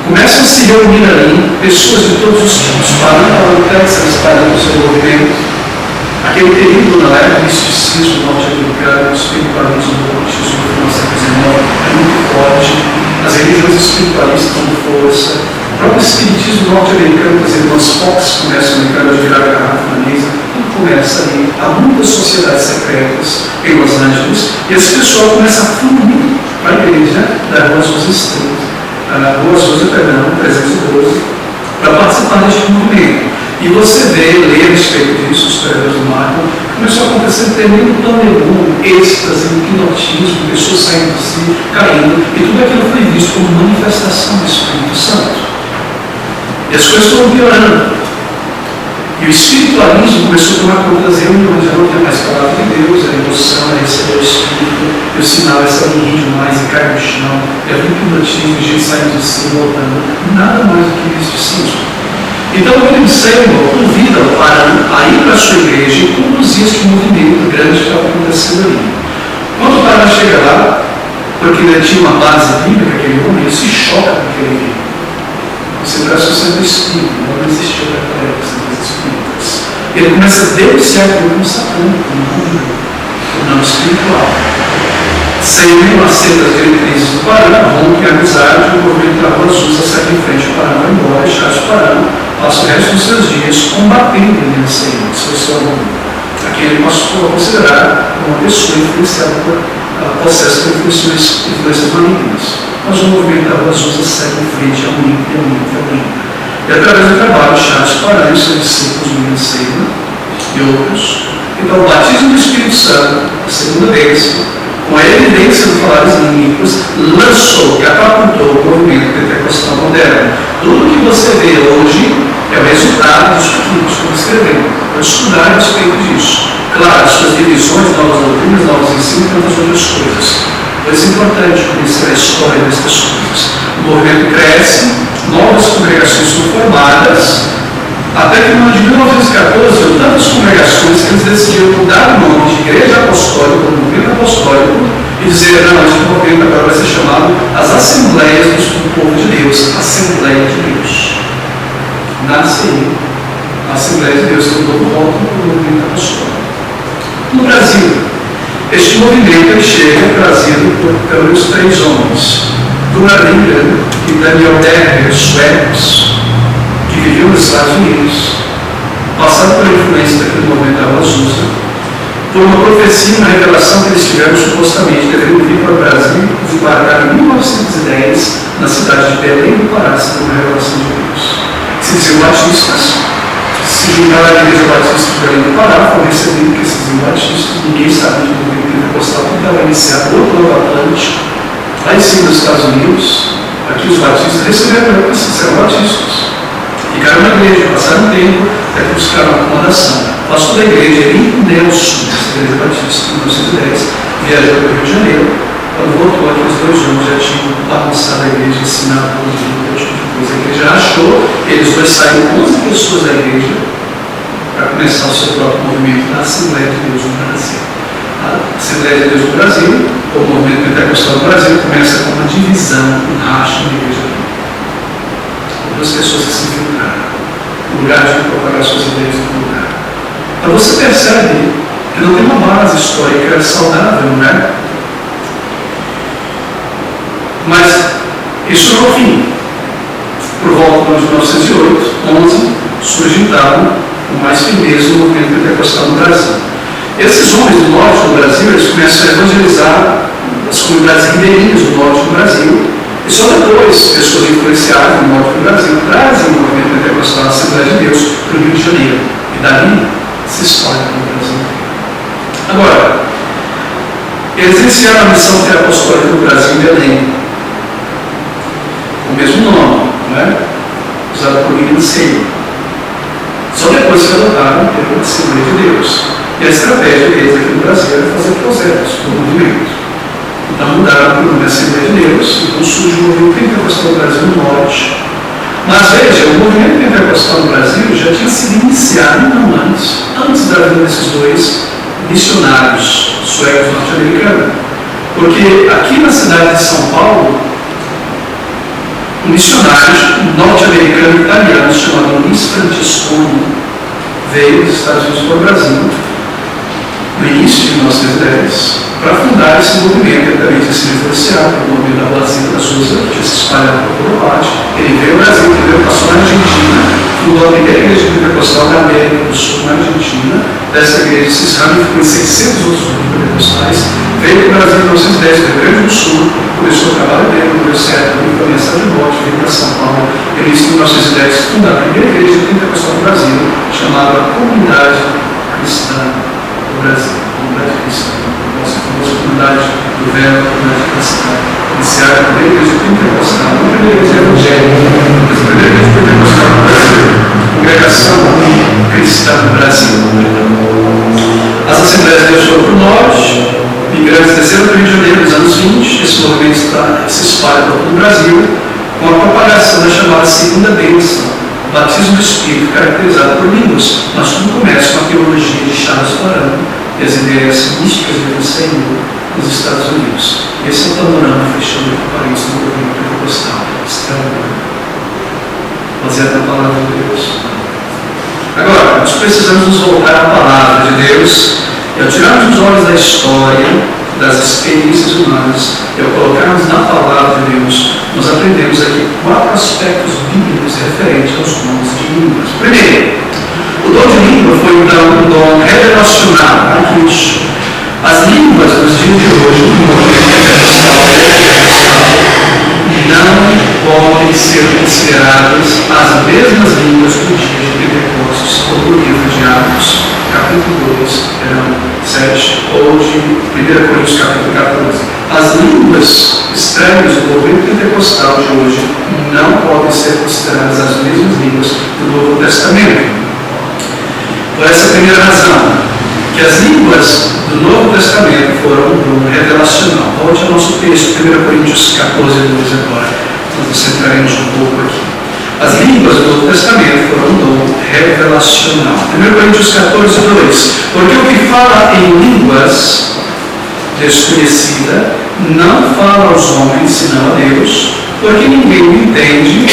Começam a se reunir ali pessoas de todos os tipos, falando no Texas, espalhando o seu movimento. Aquele período na época, o misticismo norte-americano, o espiritualismo do romantismo do século XIX é muito forte. As religiões espiritualistas com força. O próprio espiritismo norte-americano, por exemplo, os Fox começam a virar a garrafa na mesa, tudo começa ali. Há muitas sociedades secretas em Los Angeles, e esse pessoal começa a fluir para a igreja da Rua Azusa Street. Rua Azusa, 312, para participar deste movimento. E você lê a respeito disso, os historiadores do Marco, começou a acontecer um tremendo panelão, êxtase, hipnotismo, pessoas saindo de si, caindo, e tudo aquilo foi visto como manifestação do Espírito Santo. E as coisas foram piorando. E o espiritualismo começou a tomar conta das reuniões, já não tinha mais palavra de Deus, a emoção, a receber o Espírito, e o sinal é sair demais e cair no chão, e havia hipnotismo, gente saindo de si, voltando, nada mais do que misticismo. Então o William Seymour convida o Parham a ir para a sua igreja e conduzir esse movimento grande que estava acontecendo ali. Quando o Parham chega lá, porque ele tinha uma base bíblica, aquele homem, ele se choca com aquele livro. Você parece o centro espírita, não existia naquela época centros espíritas. Ele começa a denunciar aquilo como satânico, o não espiritual. Seymour aceita as diretrizes do Parham, rompe a amizade, o movimento da Rua Azusa segue em frente, o Parham vai embora, e Charles Parham passa o resto dos seus dias combatendo William Seymour, seu aluno, a quem ele passou a considerar uma pessoa influenciada por processo de influências malignas. Mas o movimento da Rua Azusa segue em frente, aumenta. E através do trabalho de Charles Parham, seus discípulos, William Seymour e outros, então o batismo do Espírito Santo, a segunda vez, com a evidência do falar em línguas, lançou, catapultou o movimento pentecostal moderno. Tudo que você vê hoje é o resultado dos estudos que eu escrevi. Eu estudar a respeito disso. Claro, as suas divisões, novas doutrinas, novos ensinos e tantas outras coisas. Mas é importante conhecer a história dessas coisas. O movimento cresce, novas congregações são formadas, até que no ano de 1914, houve tantas congregações que eles decidiram mudar o nome de Igreja Apostólica, do movimento apostólico, e dizer, não, esse movimento agora vai ser chamado as Assembleias do Povo de Deus, Assembleia de Deus. Nasce aí, a Assembleia de Deus, que mudou o rótulo do movimento apostólico. No Brasil, este movimento chega trazido pelos três homens, Gunnar Lindgren e Daniel Decker, suecos, que viviam nos Estados Unidos, passaram pela influência daquele movimento da Azusa, por uma profecia, uma revelação que eles tiveram supostamente deveriam vir para o Brasil e desembarcar em 1910 na cidade de Belém do Pará, segundo uma revelação de Deus. Se diziam batistas, se juntaram à Igreja Batista de Belém do Pará, foram recebidos que esses batistas, ninguém sabia do movimento pentecostal, que estava iniciado outro novo Atlântico, lá em cima dos Estados Unidos. Aqui os batistas receberam esses, eram batistas. Ficaram na igreja, passaram um tempo, até que buscaram acomodação. O pastor da igreja, Henrique Nelson, dessa igreja batista, em 1910, viajou para o Rio de Janeiro. Quando voltou aqui, os dois homens já tinham bagunçado a igreja, ensinado todo tipo de coisa. A igreja achou, eles dois saíram 11 pessoas da igreja para começar o seu próprio movimento da Assembleia de Deus no Brasil. A Assembleia de Deus no Brasil, o movimento pentecostal no Brasil, começa com uma divisão, um racha na igreja. Duas pessoas que se infiltraram no lugar de propagar suas ideias no lugar. Então você percebe que não tem uma base histórica saudável, não é? Mas isso não é o fim. Por volta do ano de 1908, 11, surge então com mais firmeza o movimento pentecostal no Brasil. Esses homens do norte do Brasil, eles começam a evangelizar as comunidades ribeirinhas do norte do Brasil. E só depois, pessoas influenciadas no norte do Brasil trazem o movimento pentecostal da Assembleia de Deus para o Rio de Janeiro. E dali se espalha para o Brasil. Agora, eles iniciaram a missão apostólica do Brasil em Belém. O mesmo nome, não é? Usado por William Seymour. Só depois se adotaram pela Assembleia de Deus. E a estratégia deles aqui no Brasil era fazer projetos do movimento. Então mudaram para o nome Assembleia de Deus, então surge o movimento pentecostal do Brasil no norte. Mas veja, o movimento pentecostal no Brasil já tinha sido iniciado não antes da vinda desses dois missionários suecos norte-americanos. Porque aqui na cidade de São Paulo, um missionário norte-americano italiano chamado Luiz Francesconi veio dos Estados Unidos para o Brasil no início de 1910 para fundar esse movimento, que também tinha sido influenciado pelo movimento da Vazia da Souza, que tinha se espalhado por toda parte. Ele veio ao Brasil, ele passou na Argentina, fundou a primeira igreja pentecostal da América do Sul, na Argentina. Dessa igreja se ramificou em 600 outros grupos pentecostais. Veio para o Brasil em 1910, no Rio Grande do Sul, começou o trabalho dele, no deu certo, veio para a mensagem de morte, veio para São Paulo. Ele, em 1910, fundou a primeira igreja pentecostal do Brasil, chamada Comunidade Cristã do Brasil. Comunidade Cristã. Nossa comunidade do Verbo, comunidade cristã, iniciada a primeira igreja pentecostal, não a primeira igreja evangélica, mas a primeira igreja pentecostal no Brasil, congregação cristã do Brasil. As Assembleias de Deus foram para o norte, imigrantes desceram do Rio de Janeiro nos anos 20, esse movimento se espalha para todo o Brasil, com a propagação da chamada segunda bênção, o batismo do Espírito, caracterizado por línguas, mas tudo começa com a teologia de Charles Parham e as ideias místicas de Seymour nos Estados Unidos. Esse é o panorama fechando o país do movimento pentecostal. Extraordinário. Baseado na palavra de Deus. Agora, nós precisamos nos voltar à palavra de Deus e ao tirarmos os olhos da história, das experiências humanas e ao colocarmos na palavra de Deus, nós aprendemos aqui 4 aspectos bíblicos referentes aos dons de línguas. Primeiro, o dom de língua foi então um dom revelacional. As línguas dos dias de hoje, no movimento pentecostal, não podem ser consideradas as mesmas línguas do dia de Pentecostes ou do livro de Atos, capítulo 7, ou de 1 Coríntios, capítulo 14. As línguas estranhas do movimento pentecostal de hoje não podem ser consideradas as mesmas línguas do Novo Testamento. Por essa primeira razão, que as línguas do Novo Testamento foram um dom revelacional. Volte ao nosso texto, 1 Coríntios 14, 2 agora. Nós nos centraremos um pouco aqui. As línguas do Novo Testamento foram um dom revelacional. 1 Coríntios 14, 2. Porque o que fala em línguas desconhecida não fala aos homens, senão a Deus, porque ninguém o entende,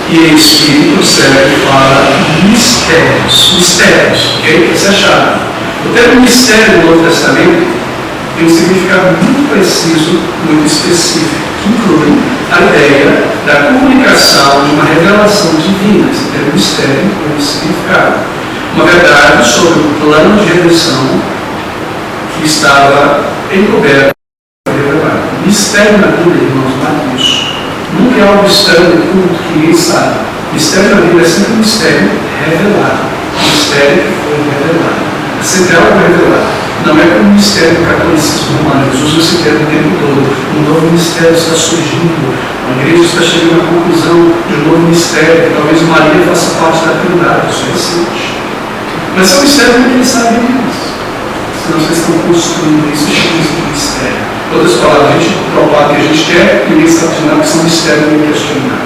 e em espírito serve para mistérios, ok? Essa é a chave. O termo mistério no Novo Testamento tem um significado muito preciso, muito específico, que inclui a ideia da comunicação de uma revelação divina. Esse termo mistério tem um significado. Uma verdade sobre o plano de redenção que estava encoberto e revelado. Mistério na Bíblia, irmãos, não é isso. Nunca é algo estranho, oculto, que ninguém sabe. Mistério na Bíblia é sempre um mistério revelado. Um mistério que foi revelado. É sempre algo revelado. Não é como o mistério do catolicismo romano. Jesus usa esse termo o tempo todo. Um novo mistério está surgindo. A igreja está chegando à conclusão de um novo mistério. Que talvez Maria faça parte da Trindade. Isso é recente. Mas é um mistério que ninguém sabe disso. Senão vocês estão construindo isso e chamando de mistério. Em outras palavras, a gente propaga o que a gente quer e ninguém sabe de nada, que são mistérios e ninguém questionar.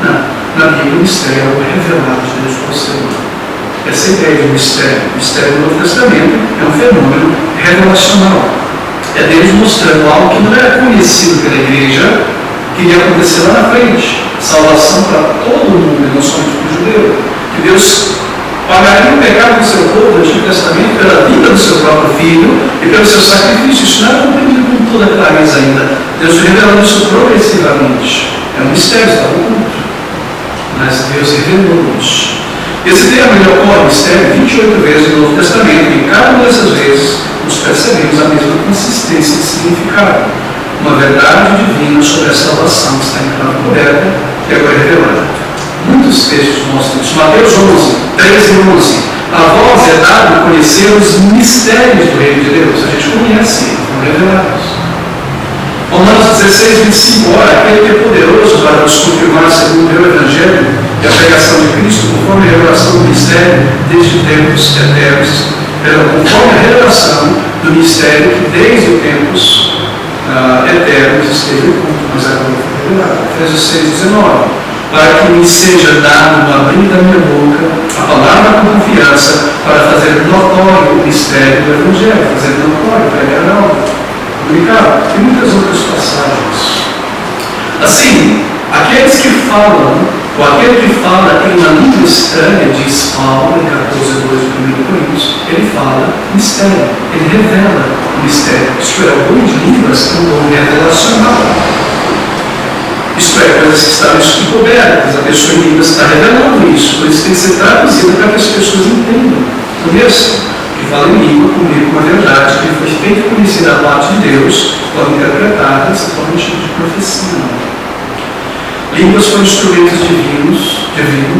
Não. Na Bíblia, o mistério é algo revelado de Deus para o ser humano. Essa ideia de mistério, o mistério do Novo Testamento, é um fenômeno revelacional. É Deus mostrando algo que não era conhecido pela igreja, que iria acontecer lá na frente. Salvação para todo mundo, e não somente para o judeu. Que Deus pagaria o pecado do seu povo no Antigo Testamento pela vida do seu próprio filho e pelo seu sacrifício. Isso não era compreendido com toda clareza ainda. Deus revelando isso progressivamente. É um mistério, está oculto. Mas Deus revelou isso. Esse termo ele ocorre, mistério, 28 vezes no Novo Testamento, e em cada uma dessas vezes nós percebemos a mesma consistência de significado. Uma verdade divina sobre a salvação que está em plano coberta e agora revelada. Muitos textos mostram isso. Mateus 11, 13 e 11. A vós é dado conhecer os mistérios do reino de Deus. A gente conhece, foram revelados. Romanos 16, 25. Ora, aquele que é poderoso para nos confirmar segundo o meu Evangelho e a pregação de Cristo, conforme a revelação do mistério desde tempos eternos, conforme a revelação do mistério que desde os tempos eternos esteve oculto, mas agora foi revelado. Efésios 6, 19. Para que me seja dado no abrir da minha boca a palavra com confiança para fazer notório o mistério do Evangelho, fazer notório, pregar algo, comunicar. E muitas outras passagens. Assim, aqueles que falam, ou aquele que fala em uma língua estranha, diz Paulo em 14, 2 de 1 Coríntios, ele fala mistério, ele revela o mistério. Isto é, o dom de línguas é um dom revelacional. Isto é, coisas que estavam encobertas, a pessoa em línguas está revelando isso, por isso tem que ser traduzida para que as pessoas entendam. Por isso, que fala em língua comigo com a verdade, que foi feita conhecida a parte de Deus, pode interpretar esse tipo de profecia. Línguas foram instrumentos divinos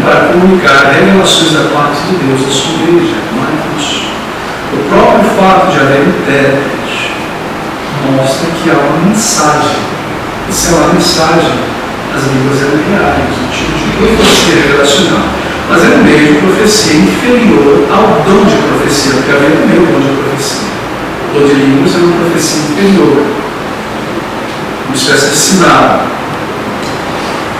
para comunicar revelações da parte de Deus à sua igreja, não é isso? O próprio fato de haver intérprete mostra que há uma mensagem. Isso é uma mensagem. As línguas eram reais, no tipo de profecia revelacional, mas é um meio de profecia inferior ao dom de profecia, porque havia também o dom de profecia. O dom de línguas é uma profecia inferior, uma espécie de sinal,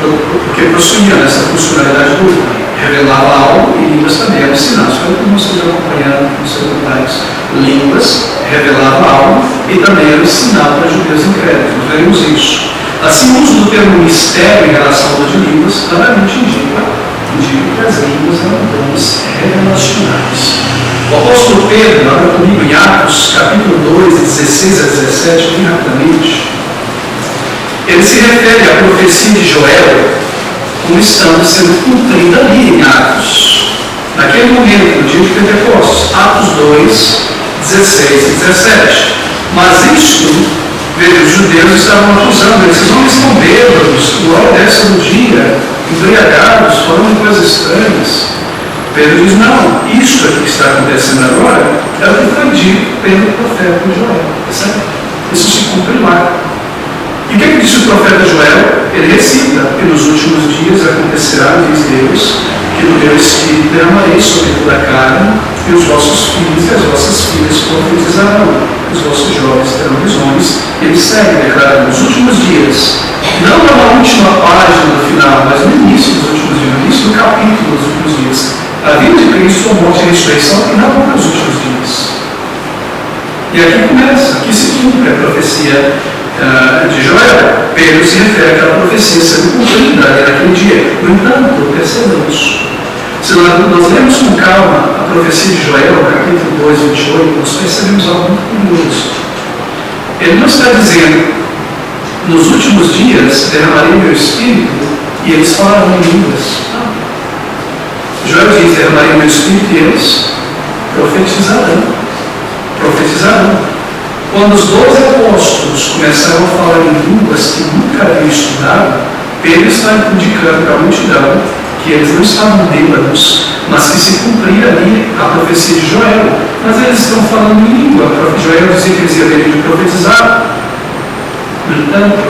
porque possuía essa funcionalidade dupla, revelava algo e línguas também era um sinal. Espero que vocês acompanharam com seus detalhes. Línguas revelava algo e também era um sinal para judeus incrédulos. Nós veremos isso. Assim, o uso do termo mistério em relação ao dom de línguas claramente indica que as línguas eram dons revelacionais. O apóstolo Pedro, abra comigo em Atos, capítulo 2, 16 a 17, bem rapidamente, ele se refere à profecia de Joel como estando sendo cumprida ali em Atos. Naquele momento, no dia de Pentecostes, Atos 2, 16 e 17. Mas isto Veja, os judeus estavam acusando, esses homens estão bêbados, no hora dessa do dia, embriagados, falando coisas estranhas. Pedro diz, não, isso aqui que está acontecendo agora é o que foi dito pelo profeta Joel. Certo? Isso se cumpre lá. E o que disse o profeta Joel? Ele recita, que nos últimos dias acontecerá, diz Deus, que no meu Espírito derramarei sobre toda a carne, e os vossos filhos e as vossas filhas profetizarão, os vossos jovens terão visões. Ele segue declarando nos últimos dias, não na última página do final, mas no início dos últimos dias, no início do capítulo dos últimos dias, a vida de Cristo, a morte e a ressurreição, e não nos últimos dias. E aqui começa, aqui se cumpre a profecia de Joel. Pedro se refere àquela profecia sendo cumprida naquele dia. No entanto, percebamos, se nós lemos com calma a profecia de Joel, capítulo 2, 28, nós percebemos algo muito curioso. Ele não está dizendo, nos últimos dias derramarei meu Espírito e eles falarão em línguas. Joel diz, derramarei meu Espírito e eles profetizarão. Quando os 12 apóstolos começaram a falar em línguas que nunca haviam estudado, Pedro está indicando para a multidão que eles não estavam bêbados, mas que se cumpria ali a profecia de Joel. Mas eles estão falando em língua. Joel dizia que eles iam de profetizar. No entanto,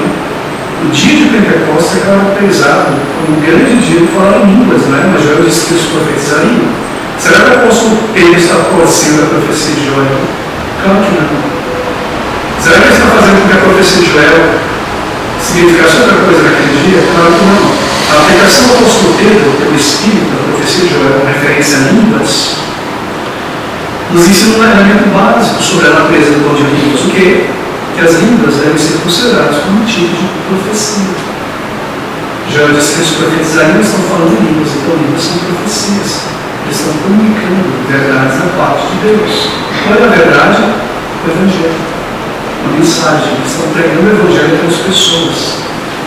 o dia de Pentecostes é caracterizado como um grande dia de falar em línguas, não é? Mas Joel disse que eles profetizariam. Será que o apóstolo Pedro está torcendo a profecia de Joel? Claro que não. Será que ele está fazendo com que a profecia de Joel significasse outra coisa naquele dia? Claro que não. A aplicação do apóstolo Pedro, pelo Espírito, da profecia de Joel, com referência a línguas, nos ensina um elemento básico sobre a natureza do dom de línguas. O quê? Que as línguas devem ser consideradas como um tipo de profecia. Joel disse que os profetizariam estão falando em línguas, então línguas são profecias. Eles estão comunicando verdades da parte de Deus. Qual é a verdade? O Evangelho. A mensagem. Eles estão pregando o Evangelho para as pessoas,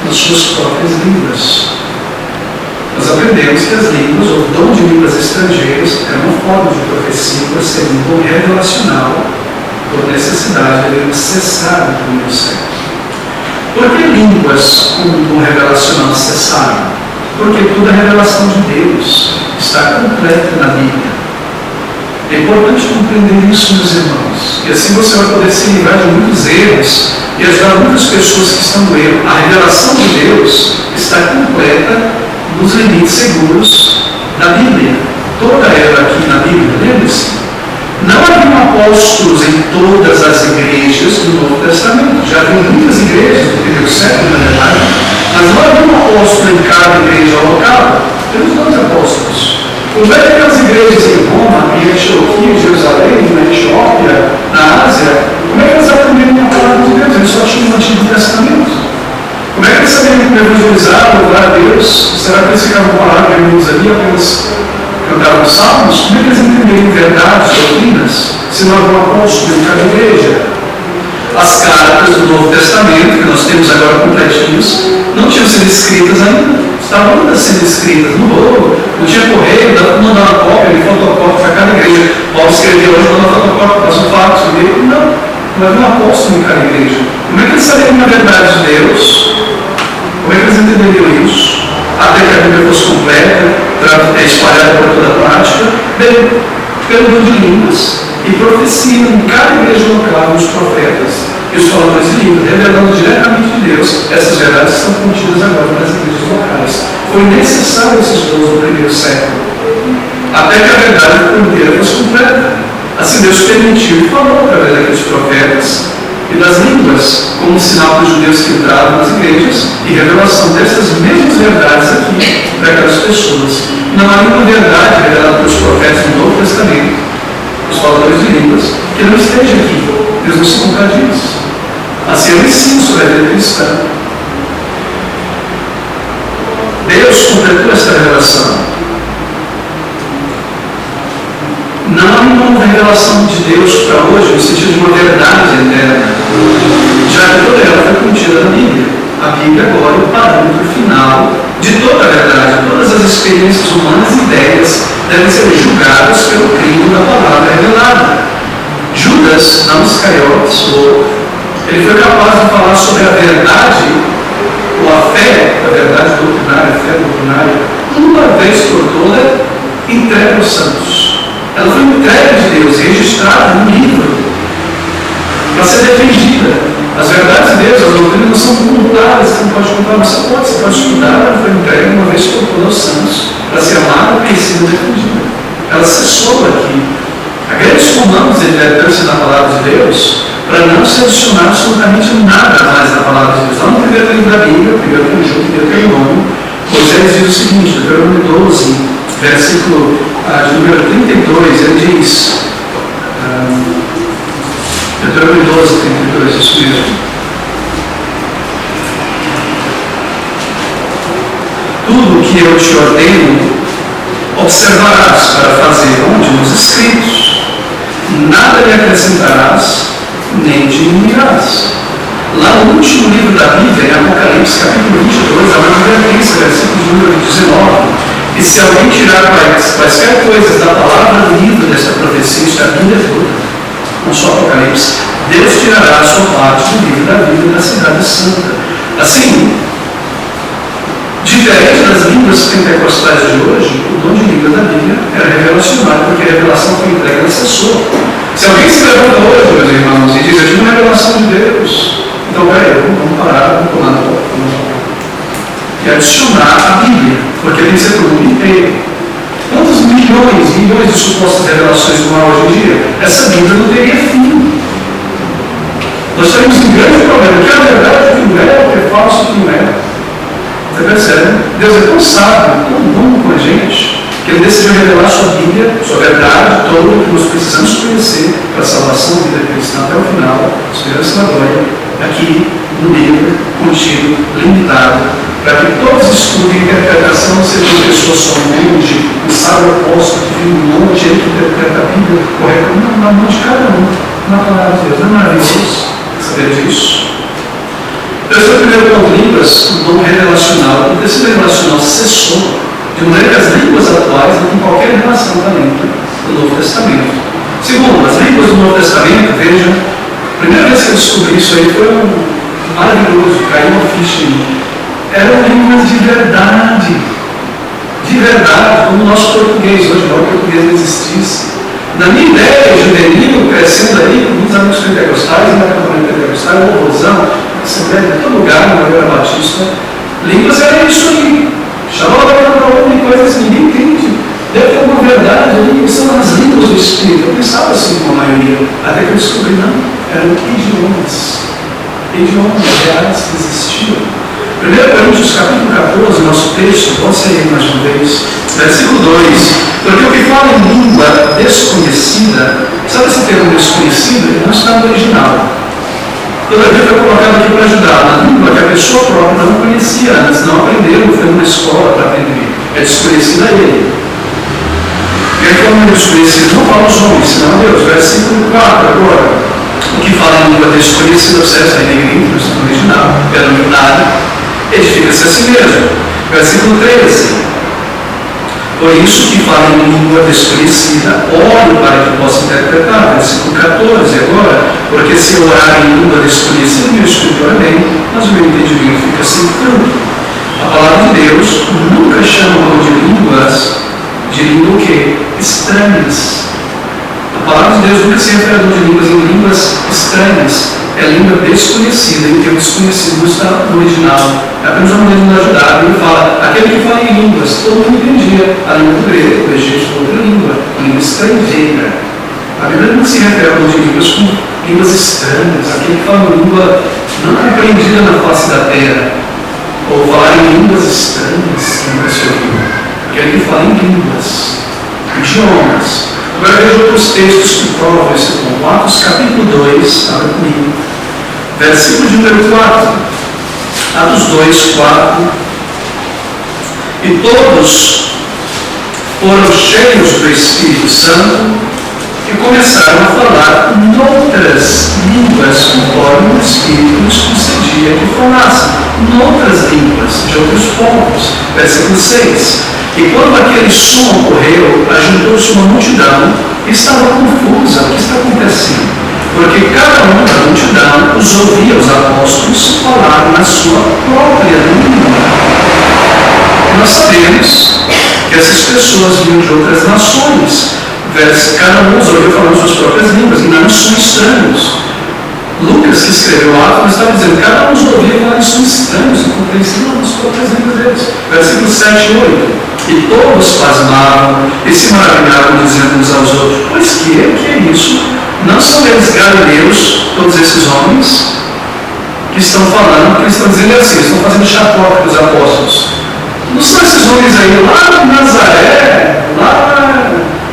nas suas próprias línguas. Nós aprendemos que as línguas, ou dom de línguas estrangeiras, é uma forma de profecia por ser um dom revelacional, por necessidade, devemos cessar no primeiro século. Por que línguas como dom revelacional cessaram? Porque toda a revelação de Deus está completa na Bíblia. É importante compreender isso, meus irmãos. E assim você vai poder se livrar de muitos erros e ajudar muitas pessoas que estão no erro. A revelação de Deus está completa nos limites seguros da Bíblia. Toda ela aqui na Bíblia, lembre-se. Não haviam apóstolos em todas as igrejas do Novo Testamento. Já haviam muitas igrejas do primeiro século, na verdade, mas não havia um apóstolo em cada igreja local. Temos 12 apóstolos. Como é que aquelas igrejas em Roma, em Antioquia, em Jerusalém, na Etiópia, na Ásia, como é que eles aprenderam a palavra de Deus? Eles só tinham o Antigo Testamento. Como é que eles sabiam evangelizar, louvar a Deus? Será que eles ficavam com a palavra de Deus ali, apenas cantavam salmos? Como é que eles entenderiam verdades, doutrinas, se não havia um apóstolo em cada igreja? As cartas do Novo Testamento, que nós temos agora completinhos, não tinham sido escritas ainda. Estavam ainda sendo escritas no rolo, não tinha correio, não dava cópia, ele fotocópia para cada igreja. Paulo escreveu hoje, não dava fotocópia, passa um fato, não havia um apóstolo em cada igreja. Como é que eles saberiam a verdade de Deus? Como é que eles entenderiam isso? Até que a Bíblia fosse completa, espalhada por toda a prática, pelo dom de línguas e profecia em cada igreja local, os profetas e os faladores de línguas, revelando diretamente de Deus. Essas verdades estão contidas agora nas igrejas locais. Foi necessário esses dons no primeiro século, até que a verdade inteira fosse completa. Assim Deus permitiu e falou através daqueles profetas e das línguas, como sinal para os judeus que entravam nas igrejas e revelação dessas mesmas verdades aqui para aquelas pessoas. Não há nenhuma verdade revelada pelos profetas do Novo Testamento, os faladores de línguas, que não esteja aqui. Deus não se contradiz. Assim é o ensino sobre a vida cristã. Deus completou essa revelação. Não há nenhuma revelação de Deus para hoje no sentido de uma verdade eterna, já que toda ela foi contida na Bíblia. A Bíblia agora é o parâmetro final de toda a verdade. Todas as experiências humanas e ideias devem ser julgadas pelo crivo da palavra revelada. Judas, não Iscariotes, ou Ele foi capaz de falar sobre a verdade, ou a fé, a verdade doutrinária, a fé doutrinária, uma vez por toda, entregue aos santos. Ela foi entregue de Deus, registrada no livro, para ser defendida. As verdades de Deus, as doutrinas não são voluntárias, você não pode comprar, você pode estudar, ela foi entregue uma vez por todas aos santos, para ser amada, conhecida e defendida. Ela cessou aqui. Há grandes comandos de advertência na palavra de Deus, para não se adicionar absolutamente nada mais na palavra de Deus. Lá no primeiro livro da Bíblia, primeiro conjunto de Deuteronômio, Moisés diz o seguinte, Deuteronômio 12, versículo de número 32, ele diz, Deuteronômio 12, 32, isso mesmo. Tudo o que eu te ordeno, observarás para fazer onde nos escritos, nada lhe acrescentarás, nem diminuirás. Lá no último livro da Bíblia, em Apocalipse, capítulo 22, há uma advertência, versículo número 19, e se alguém tirar quaisquer coisas da palavra do livro desta profecia, isto é a Bíblia toda, não só Apocalipse, Deus tirará a sua parte do livro da Bíblia da cidade santa. Assim, diferente das línguas pentecostais de hoje, o dom de língua da Bíblia era revelacionário, porque a revelação foi entregue e cessou. Se alguém se levanta hoje, meus irmãos, e diz, eu tive uma revelação de Deus, então peraí, vamos parar, vamos tomar no e adicionar a Bíblia, porque tem que ser para o mundo inteiro. Quantos milhões de supostas revelações do mal hoje em dia? Essa Bíblia não teria fim. Nós temos um grande problema, que é a verdade, o que não é, o que é falso, o que não é. Você percebe? Deus é tão sábio, tão bom com a gente, que Ele decidiu revelar sua Bíblia, sua verdade toda que nós precisamos conhecer para a salvação da vida cristã até o final, esperança na glória, aqui no livro, contido, limitado, para que todos estudem a interpretação, seja uma pessoa só monge, um sábio apóstolo que vive um monte, ele que interpreta a Bíblia corretamente, na mão de cada um, na palavra de Deus. Não é maravilhoso saber disso? Esse foi o primeiro ponto, línguas, o dom revelacional. O terceiro relacional cessou, de maneira que as línguas atuais não têm qualquer relação com a língua do Novo Testamento. Segundo, as línguas do Novo Testamento, vejam, a primeira vez que eu descobri isso aí foi maravilhoso, caiu uma ficha em mim. Eram línguas de verdade, como o nosso português, hoje não, o português não existisse. Na minha ideia, juvenil, crescendo aí, com muitos amigos pentecostais, na campanha pentecostal, louvorzão, assembleia de todo lugar, na Maria Batista, línguas era isso aí. Chamava para outra coisas que ninguém entende. Deve ter uma verdade ali, que são as línguas do Espírito. Eu pensava assim com a maioria, até que eu descobri, não, eram idiomas reais que existiam. 1 Coríntios capítulo 14, nosso texto, pode ser aí mais uma vez, versículo 2, porque o que fala em língua desconhecida, sabe esse termo desconhecido? Ele não está no original. Todavia foi colocado aqui para ajudar na língua que a pessoa própria não conhecia antes, não aprendeu, não foi numa escola para aprender, é desconhecida a ele. E aí como desconhecido, não fala os homens, senão a Deus. Versículo 4 agora, o que fala em língua desconhecida, observa aí negrito, no original, pela unidade, edifica-se a si mesmo. Versículo 13. Por isso que fala em língua desconhecida, oro para que possa interpretar. Versículo 14 agora, porque se eu orar em língua desconhecida, meu espírito orarei, mas o meu entendimento fica sem fruto. A palavra de Deus nunca chama de línguas, de língua o quê? Estranhas. A palavra de Deus nunca se refere a em línguas estranhas. É língua desconhecida, em que o desconhecido não está no original. É apenas uma maneira de ajudar. Ele fala, aquele que fala em línguas, todo mundo entendia a língua do grego, do egípcio, outra língua, língua estrangeira. A Bíblia não se refere a de línguas com línguas estranhas, aquele que fala uma língua não compreendida na face da terra, ou falar em línguas estranhas, nunca se ouviu. Aquele que fala em línguas, idiomas. Agora veja outros textos que provam esse ponto. Atos capítulo 2, abra comigo, versículo de número 4. Atos 2, 4. E todos foram cheios do Espírito Santo e começaram a falar noutras línguas, conforme o Espírito nos concedia que falassem. Noutras línguas, de outros povos. Versículo 6. E quando aquele som ocorreu, ajuntou-se uma multidão e estava confusa. O que está acontecendo? porque cada um da multidão os ouvia os apóstolos falar na sua própria língua. Nós sabemos que essas pessoas vinham de outras nações, cada um os ouviu falando suas próprias línguas, e não são estranhos. Lucas, que escreveu Atos, estava dizendo que cada um os ouvia falar, são estranhos, não compreensam nas próprias línguas deles. Versículos 7 e 8. E todos pasmavam e se maravilhavam, dizendo uns aos outros: pois que é isso? Não são eles galileus, todos esses homens, que estão falando, que eles estão dizendo assim, estão fazendo chacota com os apóstolos. Não são esses homens aí lá de Nazaré, lá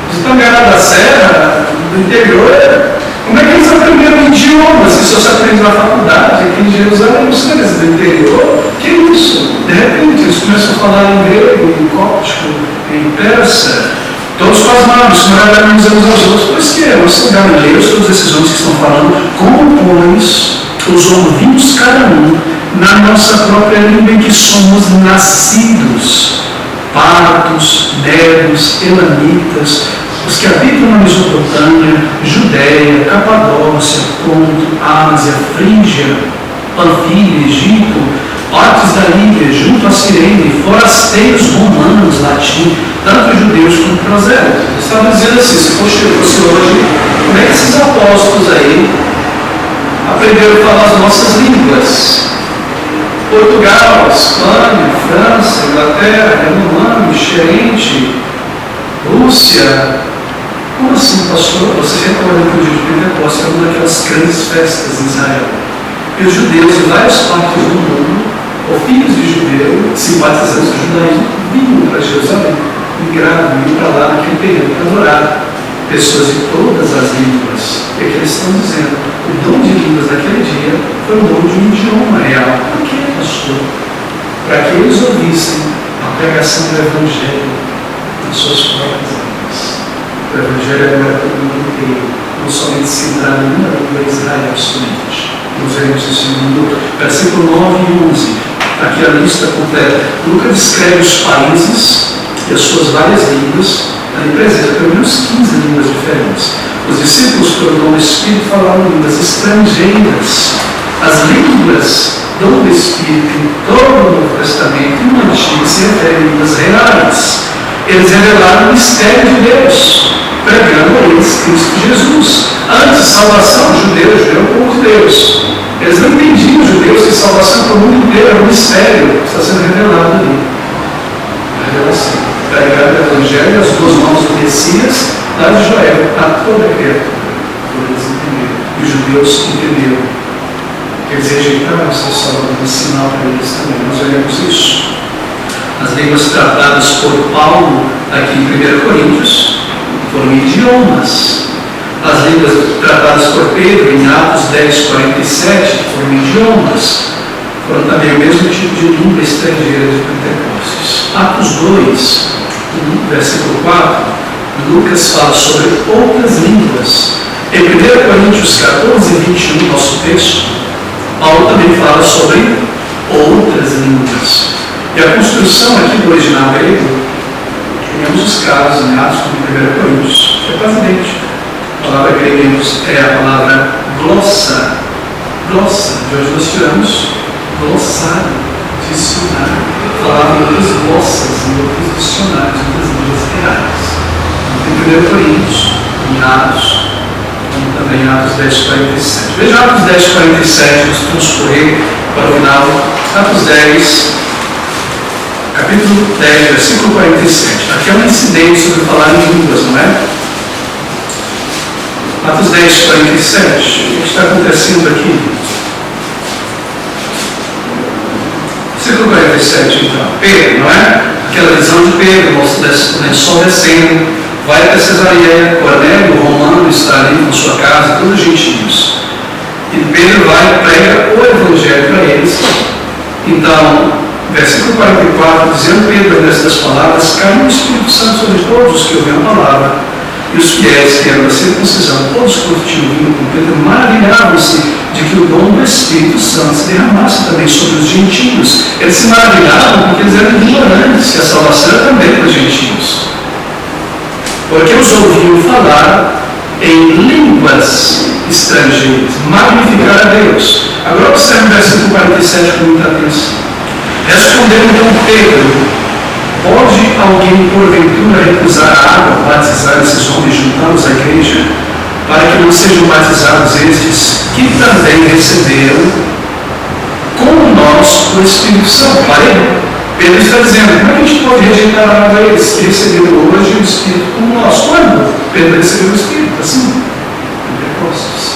de Tangará da Serra, do interior? Como é que eles aprenderam idiomas que só se aprende na faculdade, aqui em Jerusalém? Não são eles do interior? Que isso? De repente eles começam a falar em grego, em cóptico, em persa. Todos pasmaram, se maravilharam uns aos outros. Pois que é, nós somos galileus, todos esses homens que estão falando, como, pois, os ouvimos cada um na nossa própria língua em que somos nascidos, partos, medos, elamitas, os que habitam na Mesopotâmia, Judéia, Capadócia, Ponto, Ásia, Frígia, Panfilha, Egito, partes da Líbia, junto a Cirene, forasteiros romanos, latim, tanto judeus quanto prosélitos. Estava dizendo assim, se fosse hoje, como é que esses apóstolos aí aprenderam a falar as nossas línguas? Portugal, Espanha, França, Inglaterra, Renomano, Xerente, Rússia. Como assim, pastor? Você recorda que o dia de Pentecostes é uma daquelas grandes festas em Israel. E os judeus de várias partes do mundo, ou filhos de judeu, simpatizantes do judaísmo, vinham para Jerusalém, migravam, iam para lá naquele período para adorar pessoas de todas as línguas. E que eles estão dizendo, o dom de línguas daquele dia foi o dom de um idioma real. Por que, pastor? Para que eles ouvissem a pregação do Evangelho nas suas próprias línguas. O Evangelho agora é para o mundo inteiro, não somente centrado em uma língua de Israel somente. Nós veremos isso no versículo 9 e 11. Aqui a lista completa. Lucas descreve os países e as suas várias línguas. Ali presente pelo menos 15 línguas diferentes. Os discípulos, pelo dom do Espírito, falavam línguas estrangeiras. As línguas do Espírito em todo o Novo Testamento e no Antigo se referem a línguas reais. Eles revelaram o mistério de Deus, pregando a eles Cristo Jesus. Antes, salvação, judeu é o povo de Deus. Eles não entendiam, judeus, que salvação para o mundo inteiro é um mistério que está sendo revelado ali. Revelação. Pregar o Evangelho, as duas mãos do Messias, lá de Joel, a toda a criatura. Eles entenderam. E os judeus entenderam. Eles rejeitaram o seu Salvador, um sinal para eles também. Nós veremos isso. As línguas tratadas por Paulo, aqui em 1 Coríntios, foram idiomas. As línguas tratadas por Pedro, em Atos 10, 47, foram idiomas. Foram também o mesmo tipo de língua estrangeira de Pentecostes. Atos 2, versículo 4, Lucas fala sobre outras línguas. Em 1 Coríntios 14, 21, nosso texto, Paulo também fala sobre outras línguas. E a construção aqui do original grego, em ambos os casos, em Atos como em 1 Coríntios, é quase idêntico. A palavra grega é a palavra glossa. Glossa, de hoje nós tiramos glossário, dicionário. Falava em outras glossas, em outros dicionários, em outras línguas reais. Em 1 Coríntios, em Atos, como também em Atos 10, 47. Veja Atos 10, 47, nós vamos correr para o final. Atos 10, capítulo 10, versículo 47. Aqui é um incidente sobre falar em línguas, não é? Atos 10, 47. O que está acontecendo aqui? Versículo 47, então. Pedro, não é? Aquela visão de Pedro, o lençol descendo, vai até Cesareia, Cornélio, o romano, está ali com sua casa, todos os gentios. E Pedro vai e prega o Evangelho para eles. Então, versículo 44, dizendo Pedro nestas palavras, caiu o Espírito Santo sobre todos os que ouviam a palavra. E os fiéis que eram da circuncisão, todos quanto tinham vindo com Pedro, maravilhavam-se de que o dom do Espírito Santo se derramasse também sobre os gentios. Eles se maravilhavam porque eles eram ignorantes, que a salvação era também para os gentios. Porque os ouviam falar em línguas estrangeiras, magnificar a Deus. Agora observe o versículo 47 com muita atenção. Respondeu então Pedro: pode alguém porventura recusar a água, batizar esses homens, juntá-los à igreja, para que não sejam batizados estes que também receberam como nós o Espírito Santo? Pedro está dizendo: como é que a gente pode rejeitar a água eles que receberam hoje o Espírito como nós? Quando Pedro recebeu o Espírito? Assim, Pentecostes.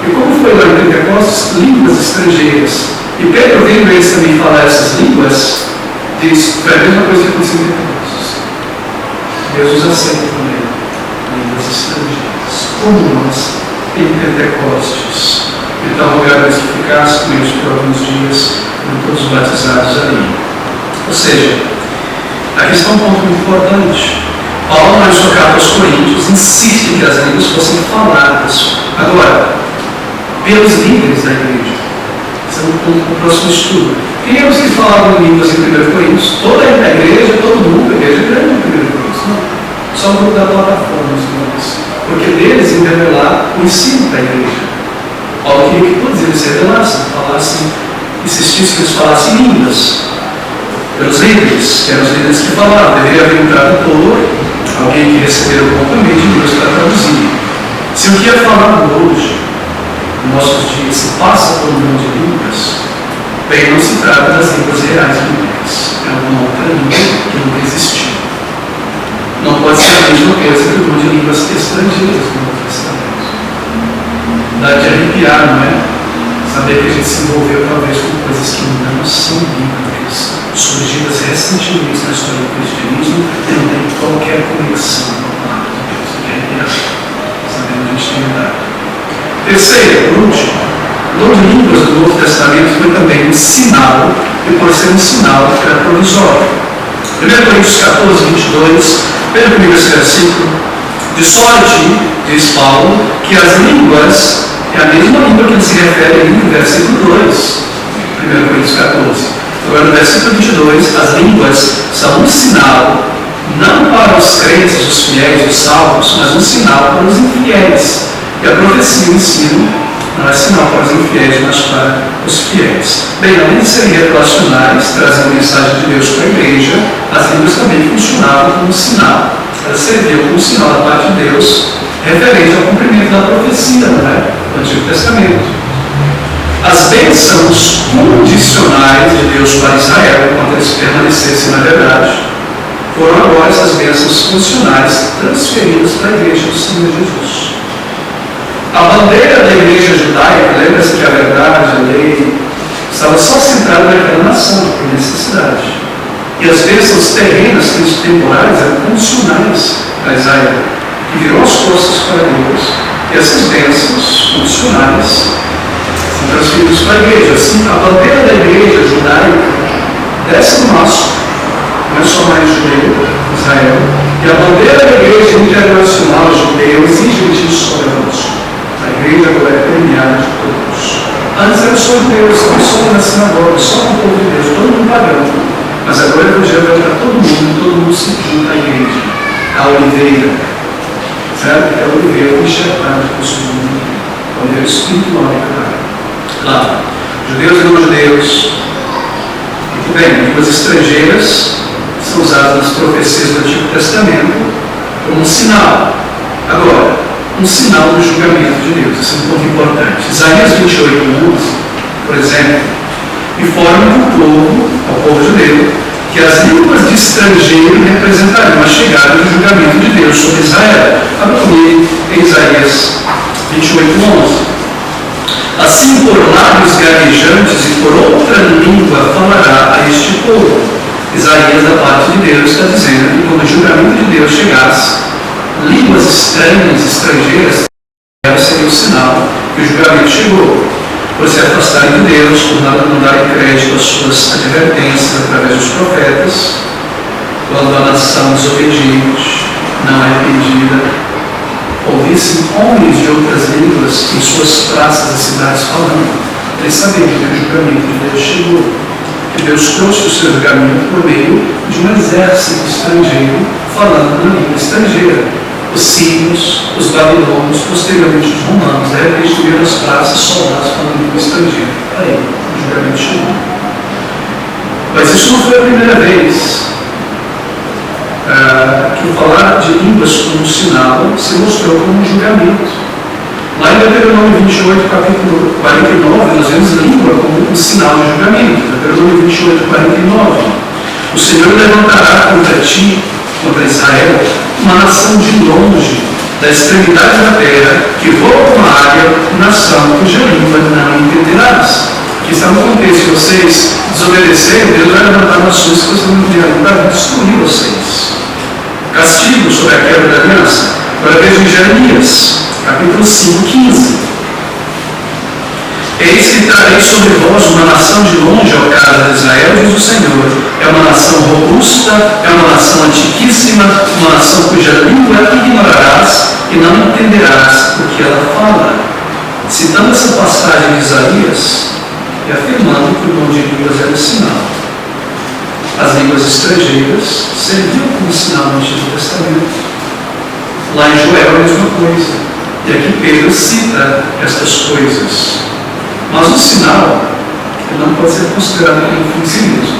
E como foi lá em Pentecostes? Línguas estrangeiras. E Pedro, vendo eles também falar essas línguas, diz: foi a mesma coisa que aconteceu em Pentecostes. Deus os aceita também, línguas estrangeiras, como nós em Pentecostes. Então, rogar-lhes que ficasse com eles por alguns dias, foram todos batizados ali. Ou seja, aqui está um ponto muito importante. Paulo, na sua carta aos Coríntios, insiste que as línguas fossem faladas. Agora, pelos líderes da igreja. Esse é um ponto para o próximo estudo. Quem eram os que falavam línguas em 1 Coríntios? Toda a igreja, todo mundo, a igreja grande em 1 Coríntios. Não. Só o grupo da plataforma, porque deles iam revelar o ensino da igreja. Paulo queria que todos eles se revelassem, falassem, insistissem que eles falassem línguas. Pelos líderes, que eram os líderes que falavam, deveria haver um tradutor, alguém que recebeu o também de Deus para traduzir. Se o que é falado hoje, nos nossos dias, se passa por um mundo de línguas, bem, não se trata das línguas reais bíblicas, é uma outra língua que nunca existiu. Não pode ser a mesma coisa que o mundo de línguas estrangeiras no Novo Testamento. Dá de arrepiar, não é? Saber que a gente se envolveu talvez com coisas que não são bíblicas, surgidas recentemente na história do cristianismo e não tem qualquer conexão com a palavra de Deus. De arrepiar, sabendo a gente tem idade. Terceiro, por último, o dom de línguas do Novo Testamento foi também um sinal, e por ser um sinal, era provisório. 1 Coríntios 14, 22, pelo primeiro versículo: de sorte, diz Paulo, que as línguas é a mesma língua que ele se refere ali no versículo 2, 1 Coríntios 14. Agora, no versículo 22, as línguas são um sinal, não para os crentes, os fiéis, os salvos, mas um sinal para os infiéis. E a profecia, o ensino, não é sinal para os infiéis, mas para os fiéis. Bem, além de serem revelacionais, trazendo a mensagem de Deus para a igreja, as línguas também funcionavam como sinal. Elas serviam como sinal da parte de Deus, referente ao cumprimento da profecia, não é? Do Antigo Testamento. As bênçãos condicionais de Deus para Israel, enquanto eles permanecessem na verdade, foram agora essas bênçãos funcionais transferidas para a igreja do Senhor Jesus. A bandeira da igreja judaica, lembra-se que a verdade, a lei, estava só centrada naquela nação, por necessidade. E as bênçãos terrenas, temporais, eram condicionais a Israel, que virou as costas para Deus. E essas bênçãos condicionais são transferidas para a igreja. Assim, a bandeira da igreja judaica desce no nosso, não é só mais judeu, Israel, e a bandeira da igreja internacional judeu e gentios sobre nós. A igreja agora é premiada de todos. Antes era só Deus, só na sinagoga, só com o povo de Deus, todo mundo pagão. Mas agora o evangelho vai para todo mundo se junta à igreja, a oliveira. Certo? É a oliveira enxertada por mundo, a oliveira espiritual e claro. Judeus e não judeus. Muito bem, línguas estrangeiras são usadas nas profecias do Antigo Testamento como um sinal. Agora, um sinal do julgamento de Deus. Isso é um ponto importante. Isaías 28, 11, por exemplo, informa ao povo judeu que as línguas de estrangeiro representariam a chegada do julgamento de Deus sobre Israel. Abra comigo em Isaías 28, 11. Assim, por lábios gaguejantes e por outra língua falará a este povo. Isaías, da parte de Deus, está dizendo que quando o julgamento de Deus chegasse, línguas estranhas, estrangeiras, seria o sinal que o julgamento chegou. Por se afastarem de Deus, por não darem crédito às suas advertências através dos profetas, quando a nação desobediente, não arrependida, ouvissem homens de outras línguas em suas praças e cidades falando, eles sabiam que o julgamento de Deus chegou, que Deus trouxe o seu julgamento por meio de um exército estrangeiro falando na língua estrangeira. Ou os sírios, os babilônios, posteriormente os romanos, de repente viram as praças soldados falando língua estrangeira. Aí, o julgamento chegou. Mas isso não foi a primeira vez que o falar de línguas como sinal se mostrou como um julgamento. Lá em Deuteronômio 28, capítulo 49, nós vemos língua como um sinal de julgamento. Deuteronômio 28, 49. O Senhor levantará contra ti, contra Israel, uma nação de longe, da extremidade da terra, que voa como a águia, nação cuja língua não entenderás. Que está no contexto, vocês desobedeceram, Deus vai levantar nações que vocês não entenderão para destruir vocês. Castigo sobre a quebra da aliança. Agora veja em Jeremias, capítulo 5, 15. Eis que trarei sobre vós uma nação de longe, ó casa de Israel, diz o Senhor. É uma nação robusta, é uma nação antiquíssima, uma nação cuja língua ignorarás e não entenderás o que ela fala. Citando essa passagem de Isaías, e afirmando que o dom de línguas era um sinal. As línguas estrangeiras serviam como sinal no Antigo Testamento. Lá em Joel a mesma coisa. E aqui Pedro cita estas coisas. Mas o sinal não pode ser considerado como fim em si mesmo.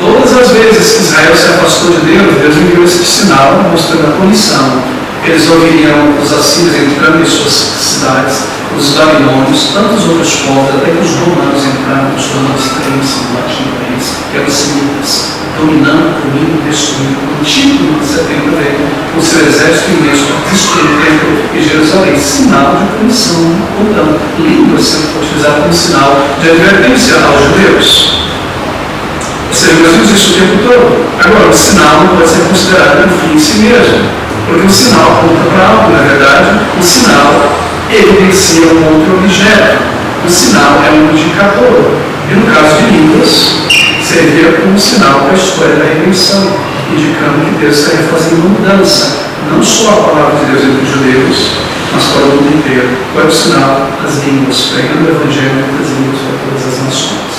Todas as vezes que Israel se afastou de Deus, Deus enviou esse sinal mostrando a punição. Eles ouviriam os assírios entrando em suas cidades, os babilônios, tantos outros povos, até que os romanos entraram, os romanos crentes, no latim crentes, que eram semitas, dominando, comigo, destruindo. No Tito, de setembro, veio o seu exército imenso para destruir o templo de Jerusalém, sinal de punição. Portanto, línguas sendo utilizadas como sinal de advertência aos judeus. Ou seja, nós vimos isso o tempo todo. Agora, o sinal não pode ser considerado um fim em si mesmo. Porque o sinal aponta para algo, na verdade, o sinal evidencia um outro objeto. O sinal é um indicador. E no caso de línguas, servia como sinal para a história da redenção, indicando que Deus estaria fazendo uma mudança, não só a palavra de Deus entre os judeus, mas para o mundo inteiro. Qual é o sinal? As línguas, pregando o evangelho das línguas para todas as nações.